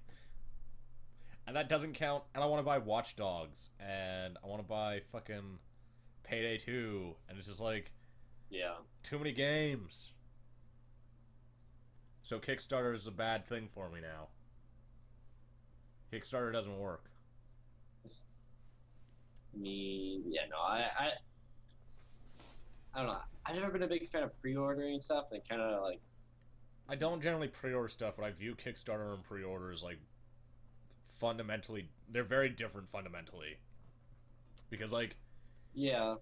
[SPEAKER 1] and that doesn't count. And I want to buy Watch Dogs, and I want to buy fucking Payday 2, and it's just like
[SPEAKER 2] yeah.
[SPEAKER 1] too many games. So Kickstarter is a bad thing for me now. Kickstarter doesn't work.
[SPEAKER 2] I mean, yeah, no, I don't know. I've never been a big fan of pre-ordering stuff, and kind of like,
[SPEAKER 1] I don't generally pre-order stuff, but I view Kickstarter and pre-order as like fundamentally, they're very different fundamentally. Because like
[SPEAKER 2] yeah,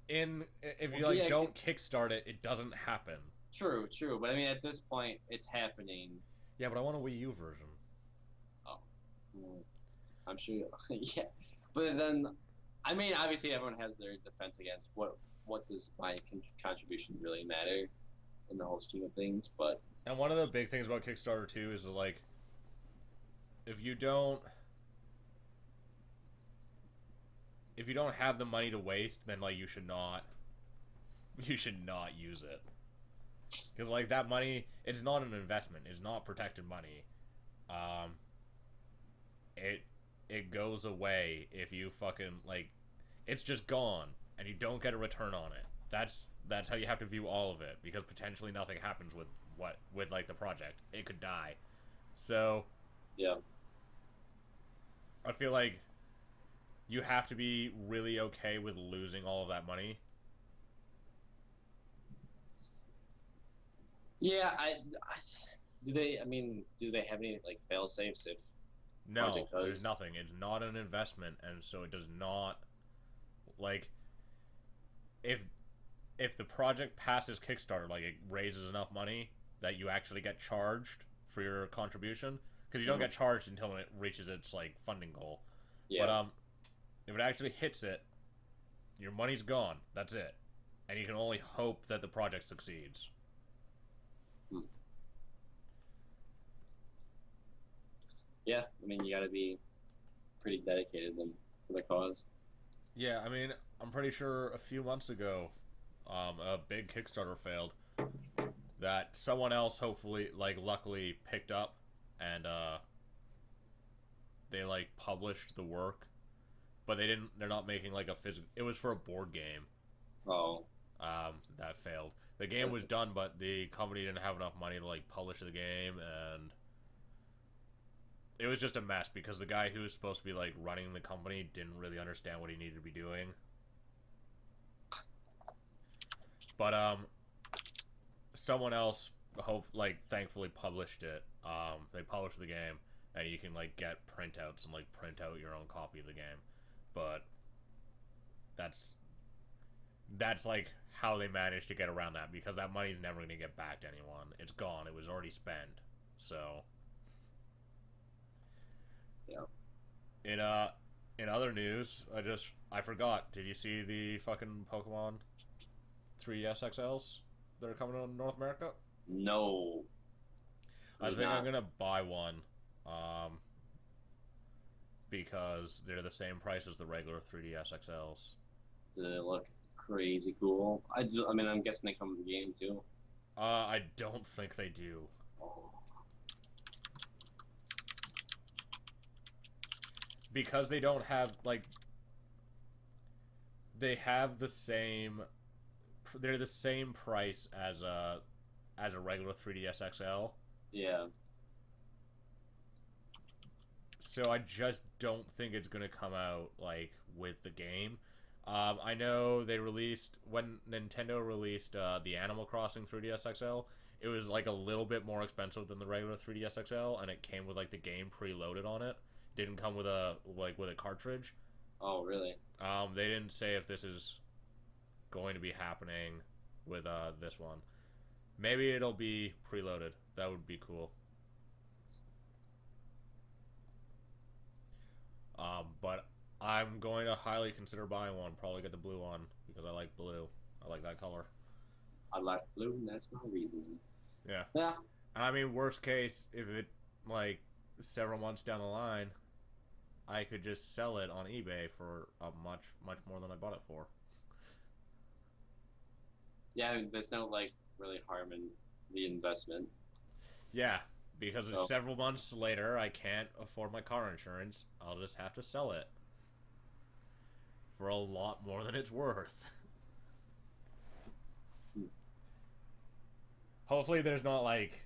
[SPEAKER 1] in if you
[SPEAKER 2] well,
[SPEAKER 1] like
[SPEAKER 2] yeah,
[SPEAKER 1] don't kickstart it, it doesn't happen.
[SPEAKER 2] true. But I mean, at this point, it's happening.
[SPEAKER 1] Yeah, but I want a Wii U version.
[SPEAKER 2] Oh, mm, I'm sure. Yeah, but then, I mean, obviously, everyone has their defense against what does my contribution really matter in the whole scheme of things. But
[SPEAKER 1] And one of the big things about Kickstarter too is that, like if you don't have the money to waste, then like you should not use it. Because like that money, it's not an investment. It's not protected money. Um, it goes away if you fucking like, it's just gone and you don't get a return on it. That's how you have to view all of it, because potentially nothing happens with like the project. It could die. So
[SPEAKER 2] yeah,
[SPEAKER 1] I feel like you have to be really okay with losing all of that money.
[SPEAKER 2] yeah. Do they? I mean, do they have any like fail safes if
[SPEAKER 1] No,
[SPEAKER 2] project
[SPEAKER 1] there's
[SPEAKER 2] does?
[SPEAKER 1] nothing. It's not an investment, and so it does not like if the project passes Kickstarter, like it raises enough money that you actually get charged for your contribution, because you don't
[SPEAKER 2] Mhm.
[SPEAKER 1] get charged until it reaches its like funding goal.
[SPEAKER 2] Yeah.
[SPEAKER 1] But if it actually hits it, your money's gone. That's it, and you can only hope that the project succeeds.
[SPEAKER 2] Hmm. Yeah, I mean, you got to be pretty dedicated then for the cause.
[SPEAKER 1] Yeah, I mean, I'm pretty sure a few months ago, a big Kickstarter failed that someone else hopefully, like, luckily picked up, and they like published the work, but they didn't. They're not making like a physical. It was for a board game.
[SPEAKER 2] Oh.
[SPEAKER 1] That failed. The game was done, but the company didn't have enough money to like publish the game, and it was just a mess because the guy who was supposed to be like running the company didn't really understand what he needed to be doing. But someone else thankfully published it. They published the game, and you can like get printouts and like print out your own copy of the game. But that's like how they managed to get around that, because that money's never going to get back to anyone. It's gone. It was already spent. So
[SPEAKER 2] yeah.
[SPEAKER 1] In other news, I forgot. Did you see the fucking Pokemon 3DS XLs that are coming to North America?
[SPEAKER 2] No.
[SPEAKER 1] I think I'm gonna buy one, because they're the same price as the regular 3DS XLs.
[SPEAKER 2] Do they look crazy cool? I mean, I'm guessing they come with the game too.
[SPEAKER 1] I don't think they do.
[SPEAKER 2] Oh.
[SPEAKER 1] Because they don't have they have the same. They're the same price as a regular 3DS XL.
[SPEAKER 2] Yeah.
[SPEAKER 1] So I just don't think it's gonna come out like with the game. I know when Nintendo released the Animal Crossing 3DS XL, it was like a little bit more expensive than the regular 3DS XL, and it came with like the game preloaded on it. Didn't come with a cartridge.
[SPEAKER 2] Oh, really?
[SPEAKER 1] They didn't say if this is going to be happening with this one. Maybe it'll be preloaded. That would be cool. But I'm going to highly consider buying one. Probably get the blue one because I like blue. I like that color.
[SPEAKER 2] I like blue, and that's my reason.
[SPEAKER 1] Yeah.
[SPEAKER 2] Yeah.
[SPEAKER 1] I mean, worst case, if it like several months down the line, I could just sell it on eBay for a much more than I bought it for.
[SPEAKER 2] Yeah, there's no like really harm in the investment.
[SPEAKER 1] Yeah, because if several months later I can't afford my car insurance, I'll just have to sell it for a lot more than it's worth. Hopefully there's not like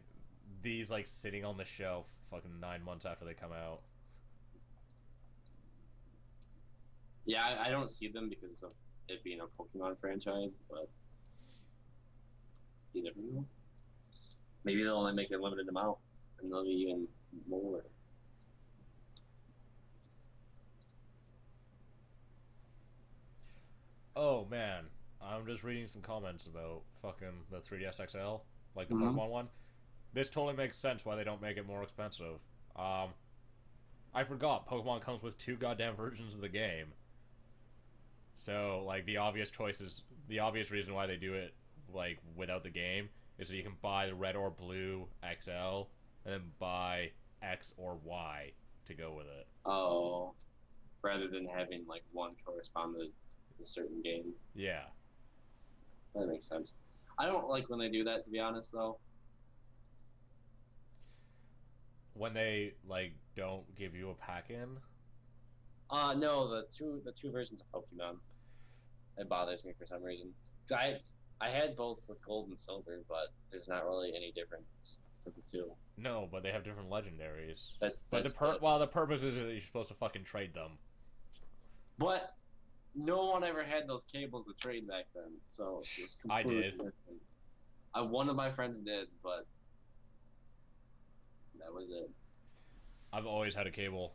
[SPEAKER 1] these like sitting on the shelf fucking 9 months after they come out.
[SPEAKER 2] Yeah, I don't see them because of it being a Pokemon franchise, but you never know. Maybe they'll only make a limited amount, and they'll be even more.
[SPEAKER 1] Oh man, I'm just reading some comments about fucking the 3DS XL, like the Pokemon one. This totally makes sense why they don't make it more expensive. I forgot Pokemon comes with 2 goddamn versions of the game. So, like, the obvious reason why they do it, like, without the game is so you can buy the red or blue XL and then buy X or Y to go with it.
[SPEAKER 2] Oh, rather than having, like, one correspond to a certain game.
[SPEAKER 1] Yeah.
[SPEAKER 2] That makes sense. I don't like when they do that, to be honest, though.
[SPEAKER 1] When they, like, don't give you a pack-in?
[SPEAKER 2] No, the two versions of Pokemon. It bothers me for some reason. 'Cause I had both with Gold and Silver, but there's not really any difference for the two.
[SPEAKER 1] No, but they have different legendaries.
[SPEAKER 2] That's
[SPEAKER 1] the purpose is that you're supposed to fucking trade them.
[SPEAKER 2] But no one ever had those cables to trade back then, so it was completely
[SPEAKER 1] I did.
[SPEAKER 2] different. One of my friends did, but that was it.
[SPEAKER 1] I've always had a cable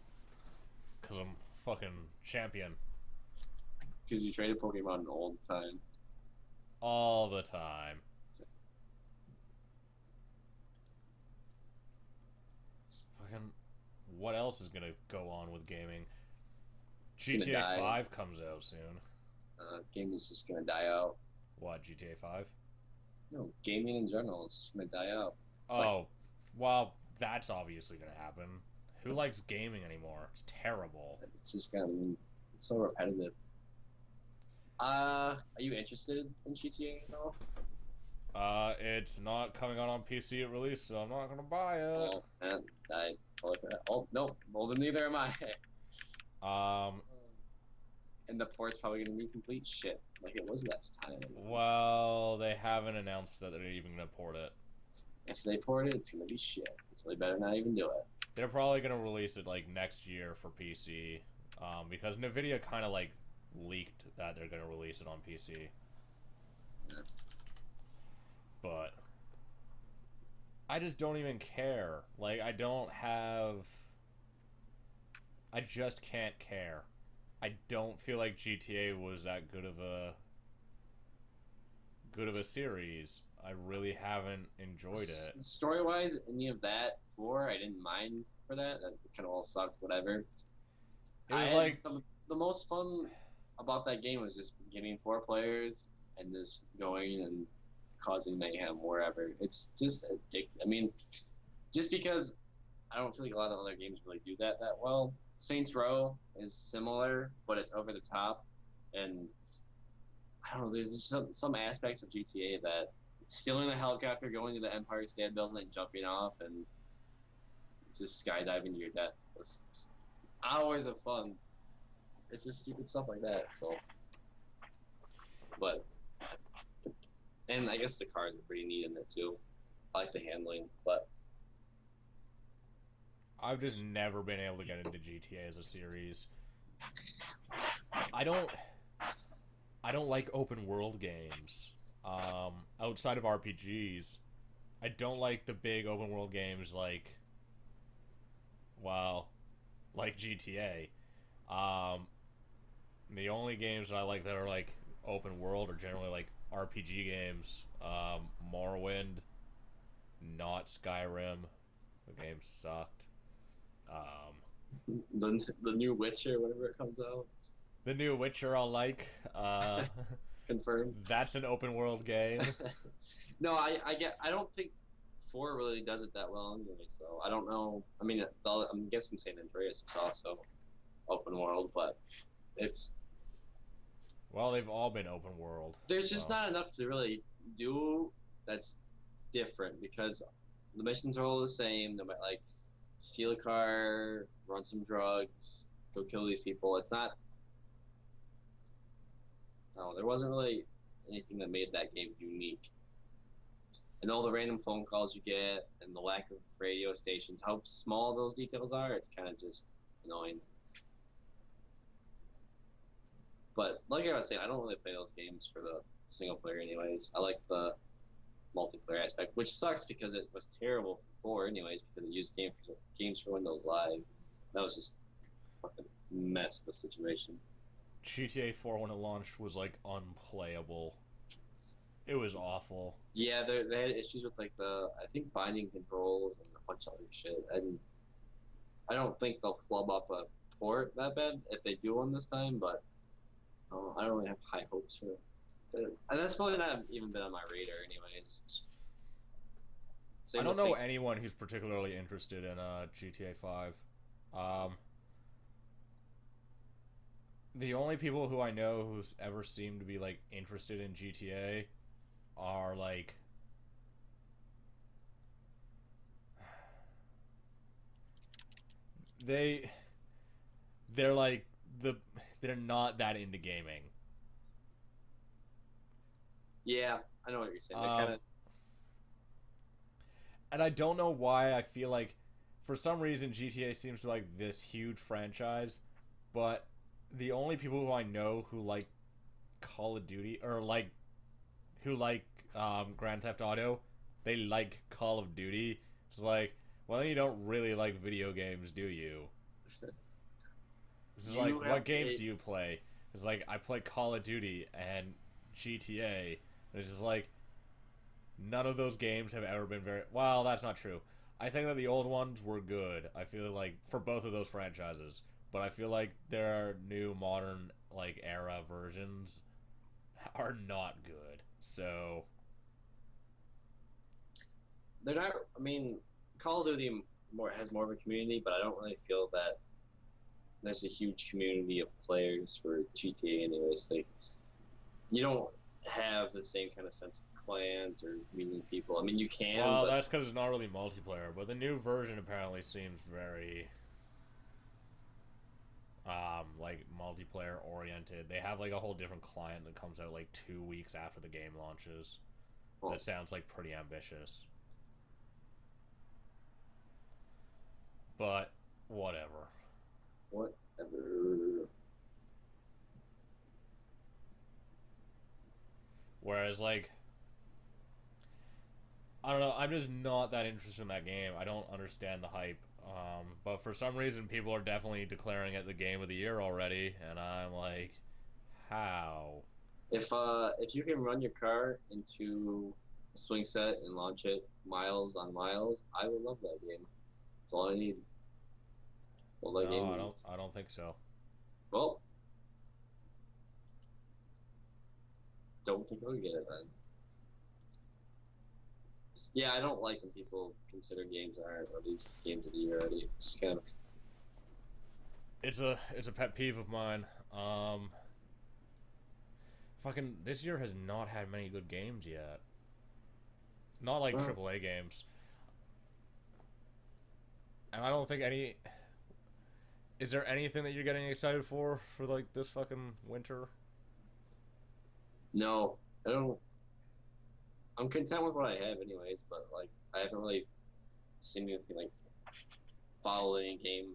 [SPEAKER 1] because I'm fucking champion.
[SPEAKER 2] Because you traded Pokemon all the time.
[SPEAKER 1] All the time. Fucking, what else is gonna go on with gaming? GTA 5 comes out soon.
[SPEAKER 2] Gaming is just gonna die out.
[SPEAKER 1] What, GTA 5?
[SPEAKER 2] No, gaming in general is just gonna die out.
[SPEAKER 1] Well, that's obviously gonna happen. Who likes gaming anymore? It's terrible.
[SPEAKER 2] It's just it's so repetitive. Are you interested in GTA at all?
[SPEAKER 1] It's not coming out on PC at release, so I'm not gonna buy it.
[SPEAKER 2] Oh, man, oh no, well then neither am I. and the port's probably gonna be complete shit, like it was last time.
[SPEAKER 1] Well, they haven't announced that they're even gonna port it.
[SPEAKER 2] If they port it, it's gonna be shit. So they better not even do it.
[SPEAKER 1] They're probably gonna release it like next year for PC, because Nvidia kind of like leaked that they're gonna release it on PC.
[SPEAKER 2] Yeah.
[SPEAKER 1] But I just don't even care. Like I don't have. I just can't care. I don't feel like GTA was that good of a series. I really haven't enjoyed it.
[SPEAKER 2] Story wise, any of that 4, I didn't mind for that. That kind of all sucked, whatever.
[SPEAKER 1] It was like
[SPEAKER 2] the most fun about that game was just getting 4 players and just going and causing mayhem wherever. It's just addictive. I mean, just because I don't feel like a lot of other games really do that well. Saints Row is similar, but it's over the top, and I don't know. There's just some aspects of GTA that stealing a helicopter, going to the Empire State Building, and jumping off, and just skydiving to your death was hours of fun. It's just stupid stuff like that. So, but and I guess the cars are pretty neat in it too. I like the handling, but
[SPEAKER 1] I've just never been able to get into GTA as a series. I don't like open world games. Outside of RPGs, I don't like the big open world games like, well, like GTA. The only games that I like that are like open world are generally like RPG games. Morrowind, not Skyrim. The game sucked.
[SPEAKER 2] The new Witcher, whenever it comes out.
[SPEAKER 1] The new Witcher I'll like.
[SPEAKER 2] Confirmed.
[SPEAKER 1] That's an open world game.
[SPEAKER 2] No, I don't think 4 really does it that well anyway. So I don't know. I mean, I'm guessing San Andreas is also open world, but it's
[SPEAKER 1] well, they've all been open world.
[SPEAKER 2] There's just not enough to really do that's different because the missions are all the same. No matter like steal a car, run some drugs, go kill these people. It's not. No, there wasn't really anything that made that game unique. And all the random phone calls you get, and the lack of radio stations, how small those details are, it's kind of just annoying. But like I was saying, I don't really play those games for the single player anyways. I like the multiplayer aspect, which sucks because it was terrible for 4 anyways, because it used games for Windows Live. That was just a fucking mess of a situation.
[SPEAKER 1] GTA 4 when it launched was like unplayable. It was awful.
[SPEAKER 2] Yeah, they had issues with like I think binding controls and a bunch of other shit. And I don't think they'll flub up a port that bad if they do one this time, but I don't really have high hopes for it. And that's probably not even been on my radar anyways.
[SPEAKER 1] I don't know anyone who's particularly interested in GTA 5. The only people who I know who's ever seemed to be like interested in GTA are like they're like they're not that into gaming.
[SPEAKER 2] Yeah, I know what you're saying. They're kind of,
[SPEAKER 1] and I don't know why I feel like for some reason GTA seems to like this huge franchise, but the only people who I know who like Call of Duty or like who like Grand Theft Auto, they like Call of Duty. It's like, well, then you don't really like video games, do you? This is like, what games do you play? It's like, I play Call of Duty and GTA. And it's just like, none of those games have ever been very... Well, that's not true. I think that the old ones were good. I feel like, for both of those franchises. But I feel like their new modern, like, era versions are not good. So...
[SPEAKER 2] They're not... I mean, Call of Duty has more of a community, but I don't really feel that there's a huge community of players for GTA anyways. Like, you don't have the same kind of sense of clans or meeting people. I mean, you can.
[SPEAKER 1] Well, that's because it's not really multiplayer. But the new version apparently seems very, like multiplayer oriented. They have like a whole different client that comes out like 2 weeks after the game launches.
[SPEAKER 2] Well,
[SPEAKER 1] That sounds like pretty ambitious. But whatever.
[SPEAKER 2] whatever.
[SPEAKER 1] Whereas like I don't know, I'm just not that interested in that game. I don't understand the hype. But for some reason people are definitely declaring it the game of the year already, and I'm like, how?
[SPEAKER 2] If you can run your car into a swing set and launch it miles on miles, I would love that game. That's all I need. That's all that
[SPEAKER 1] No,
[SPEAKER 2] game
[SPEAKER 1] I don't
[SPEAKER 2] needs.
[SPEAKER 1] I don't think so.
[SPEAKER 2] Well, don't think I'll get it then. Yeah, I don't like when people consider games aren't released games of the year already. It's just kind of
[SPEAKER 1] It's a pet peeve of mine. Fucking this year has not had many good games yet. Not like
[SPEAKER 2] well,
[SPEAKER 1] AAA games. And I don't think any. Is there anything that you're getting excited for like this fucking winter?
[SPEAKER 2] no, I don't. I'm content with what I have, anyways. But like, I haven't really seen anything like follow any game.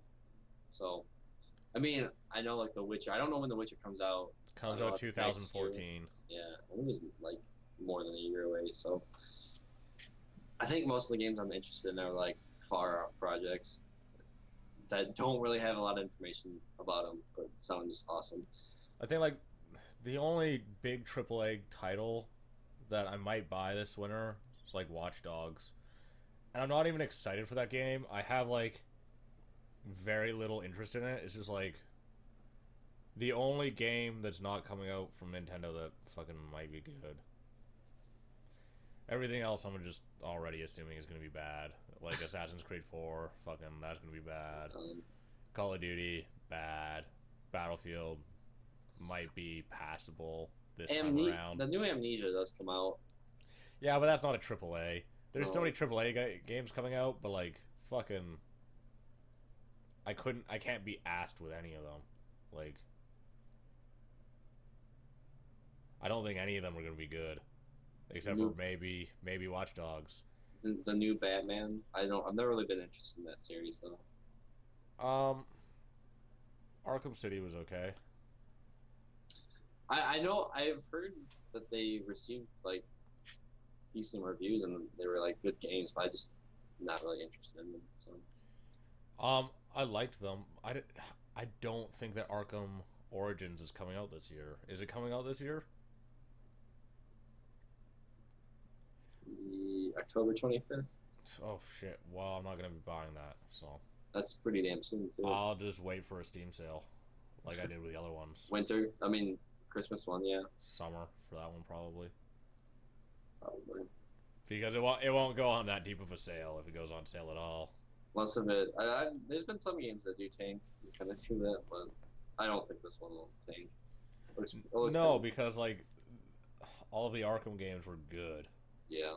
[SPEAKER 2] So, I mean, I know like The Witcher. I don't know when The Witcher comes out.
[SPEAKER 1] It
[SPEAKER 2] So I
[SPEAKER 1] comes
[SPEAKER 2] know
[SPEAKER 1] out
[SPEAKER 2] it's next year.
[SPEAKER 1] 2014.
[SPEAKER 2] Yeah, I think it was like more than a year away. So, I think most of the games I'm interested in are like far off projects that don't really have a lot of information about them, but sound just awesome.
[SPEAKER 1] I think like the only big AAA title that I might buy this winter is like Watch Dogs, and I'm not even excited for that game. I have like very little interest in it. It's just like the only game that's not coming out from Nintendo that fucking might be good. Everything else I'm just already assuming is gonna be bad. Like Assassin's Creed 4, fucking that's gonna be bad.
[SPEAKER 2] Um,
[SPEAKER 1] Call of Duty, bad. Battlefield might be passable this time around.
[SPEAKER 2] The new Amnesia does come out.
[SPEAKER 1] Yeah, but that's not a AAA. There's so
[SPEAKER 2] No,
[SPEAKER 1] many AAA games coming out, but like fucking, I can't be asked with any of them. Like, I don't think any of them are gonna be good, except for
[SPEAKER 2] new,
[SPEAKER 1] maybe Watch Dogs.
[SPEAKER 2] the new Batman. I've never really been interested in that series though.
[SPEAKER 1] Um, Arkham City was okay.
[SPEAKER 2] I know I've heard that they received like decent reviews and they were like good games, but I just not really interested in them. So
[SPEAKER 1] I liked them. I don't think that Arkham Origins is coming out this year. Is it coming out this year?
[SPEAKER 2] the October 25th.
[SPEAKER 1] Oh shit. Well, I'm not gonna be buying that, so
[SPEAKER 2] That's pretty damn soon too.
[SPEAKER 1] I'll just wait for a Steam sale, like I did with the other ones.
[SPEAKER 2] Winter. I mean Christmas one. Yeah,
[SPEAKER 1] Summer for that one probably,
[SPEAKER 2] probably.
[SPEAKER 1] because it won't go on that deep of a sale if it goes on sale at all.
[SPEAKER 2] Less of it. There's been some games that do tank. Kind of do that, but I don't think this one will tank.
[SPEAKER 1] No, because like all of the Arkham games were good,
[SPEAKER 2] Yeah,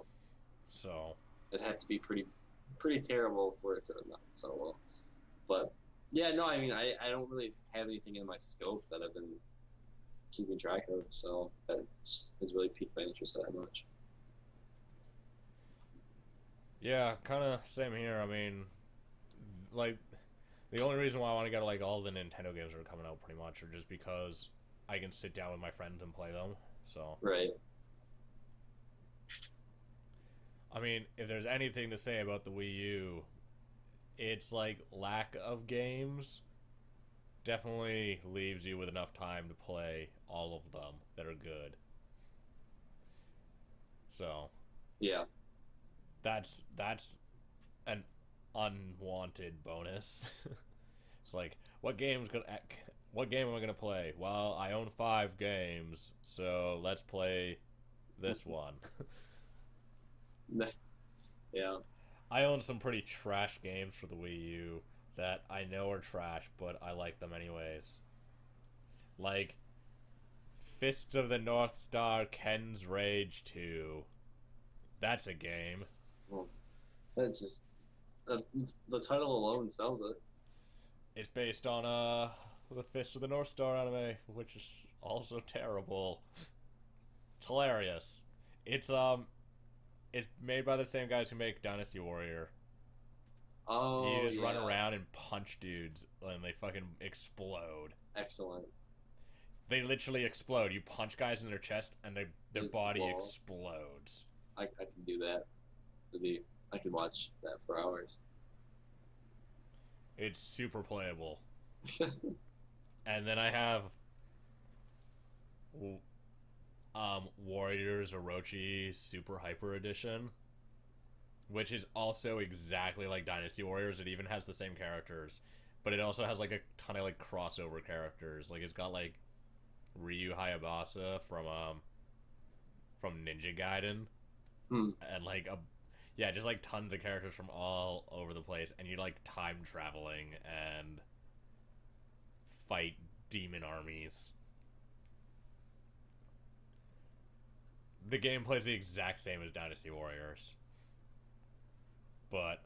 [SPEAKER 1] so
[SPEAKER 2] it had to be pretty terrible for it to not sell well. But yeah, no, I mean, I don't really have anything in my scope that I've been keeping track of, so that just has really piqued my interest that much.
[SPEAKER 1] yeah, kind of same here. I mean, like the only reason why I want to get like all the Nintendo games that are coming out pretty much are just because I can sit down with my friends and play them. So
[SPEAKER 2] Right.
[SPEAKER 1] I mean, if there's anything to say about the Wii U, it's like lack of games definitely leaves you with enough time to play all of them that are good. So
[SPEAKER 2] Yeah.
[SPEAKER 1] that's an unwanted bonus. It's like what game am I gonna play? Well, I own 5 games, so let's play this one.
[SPEAKER 2] Yeah.
[SPEAKER 1] I own some pretty trash games for the Wii U that I know are trash, but I like them anyways. Like Fist of the North Star Ken's Rage 2. That's a game.
[SPEAKER 2] Well, that's just the title alone sells it.
[SPEAKER 1] It's based on a the Fist of the North Star anime, which is also terrible. It's hilarious. It's made by the same guys who make Dynasty Warrior.
[SPEAKER 2] Oh,
[SPEAKER 1] You just run
[SPEAKER 2] yeah.
[SPEAKER 1] around and punch dudes, and they fucking explode.
[SPEAKER 2] Excellent.
[SPEAKER 1] They literally explode. You punch guys in their chest, and their
[SPEAKER 2] Just
[SPEAKER 1] body
[SPEAKER 2] blow.
[SPEAKER 1] explodes.
[SPEAKER 2] I can do that. I can watch that for hours.
[SPEAKER 1] It's super playable. And then I have Warriors Orochi Super Hyper Edition, which is also exactly like Dynasty Warriors. It even has the same characters, but it also has like a ton of like crossover characters. Like it's got like Ryu Hayabasa from Ninja Gaiden,
[SPEAKER 2] Hmm.
[SPEAKER 1] and like a yeah, just like tons of characters from all over the place, and you're like time traveling and fight demon armies. The gameplay is the exact same as Dynasty Warriors, but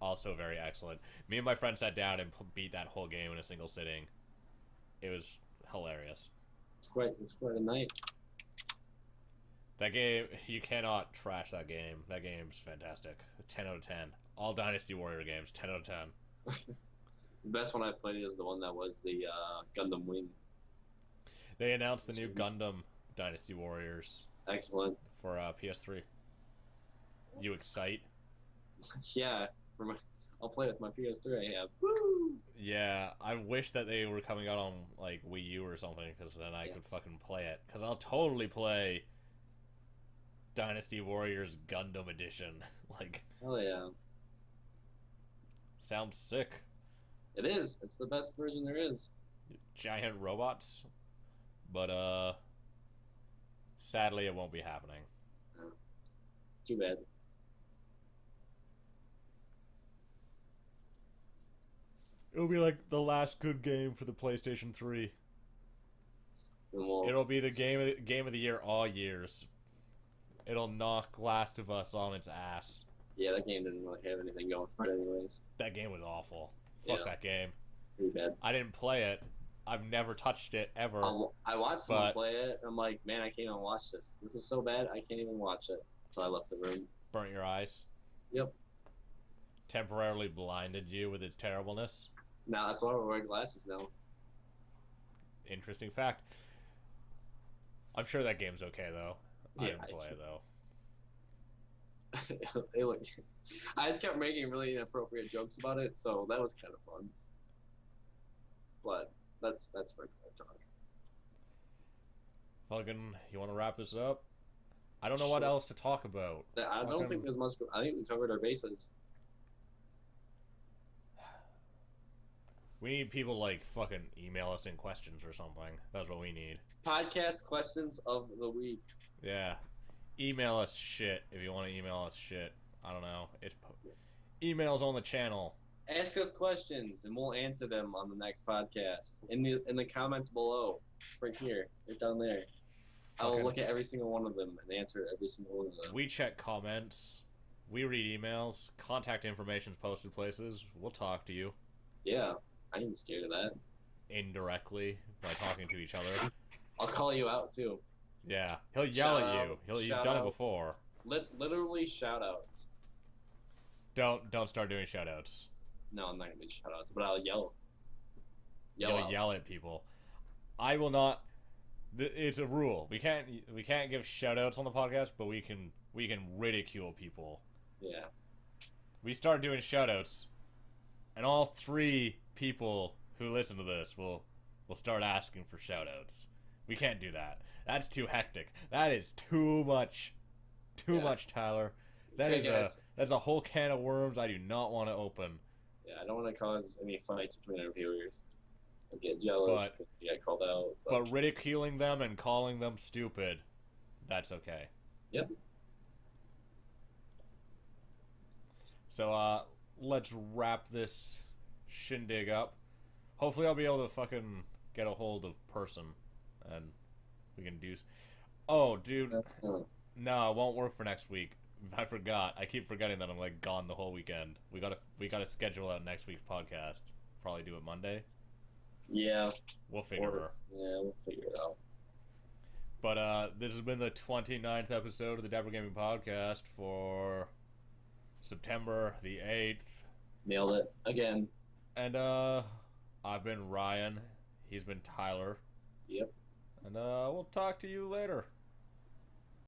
[SPEAKER 1] also very excellent. Me and my friend sat down and beat that whole game in a single sitting. It was hilarious.
[SPEAKER 2] It's quite a night.
[SPEAKER 1] That game, you cannot trash that game. That game's fantastic. 10 out of 10. All Dynasty Warrior games, 10 out of 10.
[SPEAKER 2] The best one I played is the one that was the Gundam Wing.
[SPEAKER 1] They announced the new Gundam Dynasty Warriors
[SPEAKER 2] Excellent.
[SPEAKER 1] for PS3. You excite?
[SPEAKER 2] Yeah, I'll play with my PS3 I have. Woo!
[SPEAKER 1] Yeah, I wish that they were coming out on like Wii U or something, because then I could fucking play it. Because I'll totally play Dynasty Warriors Gundam Edition. Like,
[SPEAKER 2] Oh yeah,
[SPEAKER 1] sounds sick.
[SPEAKER 2] it is. It's the best version there is.
[SPEAKER 1] Giant robots, but sadly it won't be happening.
[SPEAKER 2] Too bad.
[SPEAKER 1] It'll be like the last good game for the PlayStation 3. It'll be the game of the year all years. It'll knock Last of Us on its ass.
[SPEAKER 2] Yeah, that game didn't really have anything going for it, anyways.
[SPEAKER 1] That game was awful. Fuck
[SPEAKER 2] Yeah.
[SPEAKER 1] that game.
[SPEAKER 2] Pretty bad.
[SPEAKER 1] I didn't play it. I've never touched it ever.
[SPEAKER 2] I watched someone
[SPEAKER 1] But-
[SPEAKER 2] play it, and I'm like, man, I can't even watch this. This is so bad, I can't even watch it. So I left the room.
[SPEAKER 1] Burnt your eyes.
[SPEAKER 2] Yep.
[SPEAKER 1] Temporarily blinded you with its terribleness.
[SPEAKER 2] Now that's why I wear glasses now.
[SPEAKER 1] Interesting fact. I'm sure that game's okay though. I
[SPEAKER 2] Yeah,
[SPEAKER 1] didn't play it though.
[SPEAKER 2] They look. I just kept making really inappropriate jokes about it, so that was kind of fun. But that's for another talk.
[SPEAKER 1] Fucking, you want to wrap this up? I don't know what
[SPEAKER 2] Sure.
[SPEAKER 1] else to talk about.
[SPEAKER 2] I don't
[SPEAKER 1] Fucking-
[SPEAKER 2] think there's much. I think we covered our bases.
[SPEAKER 1] We need people to, like fucking email us in questions or something. That's what we need.
[SPEAKER 2] Podcast questions of the week.
[SPEAKER 1] Yeah. Email us shit if you want to email us shit. I don't know. Emails on the channel.
[SPEAKER 2] Ask us questions, and we'll answer them on the next podcast. In the comments below, right here, right down there. I will
[SPEAKER 1] Fucking-
[SPEAKER 2] look at every single one of them and answer every single one of them.
[SPEAKER 1] We check comments. We read emails. Contact information's posted places. We'll talk to you
[SPEAKER 2] Yeah, I ain't scared of that.
[SPEAKER 1] indirectly by talking to each other.
[SPEAKER 2] I'll call you out too.
[SPEAKER 1] Yeah, he'll yell
[SPEAKER 2] Shout
[SPEAKER 1] at you.
[SPEAKER 2] out,
[SPEAKER 1] He's
[SPEAKER 2] shout
[SPEAKER 1] done it
[SPEAKER 2] outs.
[SPEAKER 1] before.
[SPEAKER 2] Literally shout outs.
[SPEAKER 1] Don't start doing shoutouts.
[SPEAKER 2] No, I'm not gonna do shout outs, but I'll yell.
[SPEAKER 1] You'll yell
[SPEAKER 2] outs.
[SPEAKER 1] at people. I will not. It's a rule. We can't give shoutouts on the podcast, but we can ridicule people.
[SPEAKER 2] Yeah.
[SPEAKER 1] We start doing shoutouts, and all 3 people who listen to this will start asking for shoutouts. We can't do that. That's too hectic. That is too much. Too
[SPEAKER 2] Yeah.
[SPEAKER 1] much, Tyler. That
[SPEAKER 2] Okay,
[SPEAKER 1] is
[SPEAKER 2] guys.
[SPEAKER 1] that's a whole can of worms I do not want to open.
[SPEAKER 2] Yeah, I don't want to cause any fights between our viewers. I get jealous
[SPEAKER 1] But-
[SPEAKER 2] because you get called out.
[SPEAKER 1] But ridiculing them and calling them stupid, that's okay.
[SPEAKER 2] Yep.
[SPEAKER 1] So let's wrap this shindig up. Hopefully I'll be able to fucking get a hold of Person and we can do Oh, dude, no, it won't work for next week. I forgot. I keep forgetting that I'm like gone the whole weekend. We gotta schedule out next week's podcast. Probably do it Monday.
[SPEAKER 2] Yeah.
[SPEAKER 1] We'll figure her.
[SPEAKER 2] Yeah, we'll figure it out.
[SPEAKER 1] But this has been the 29th episode of the Dapper Gaming Podcast for September the 8th.
[SPEAKER 2] Nailed it again.
[SPEAKER 1] And I've been Ryan. He's been Tyler.
[SPEAKER 2] Yep.
[SPEAKER 1] And we'll talk to you later.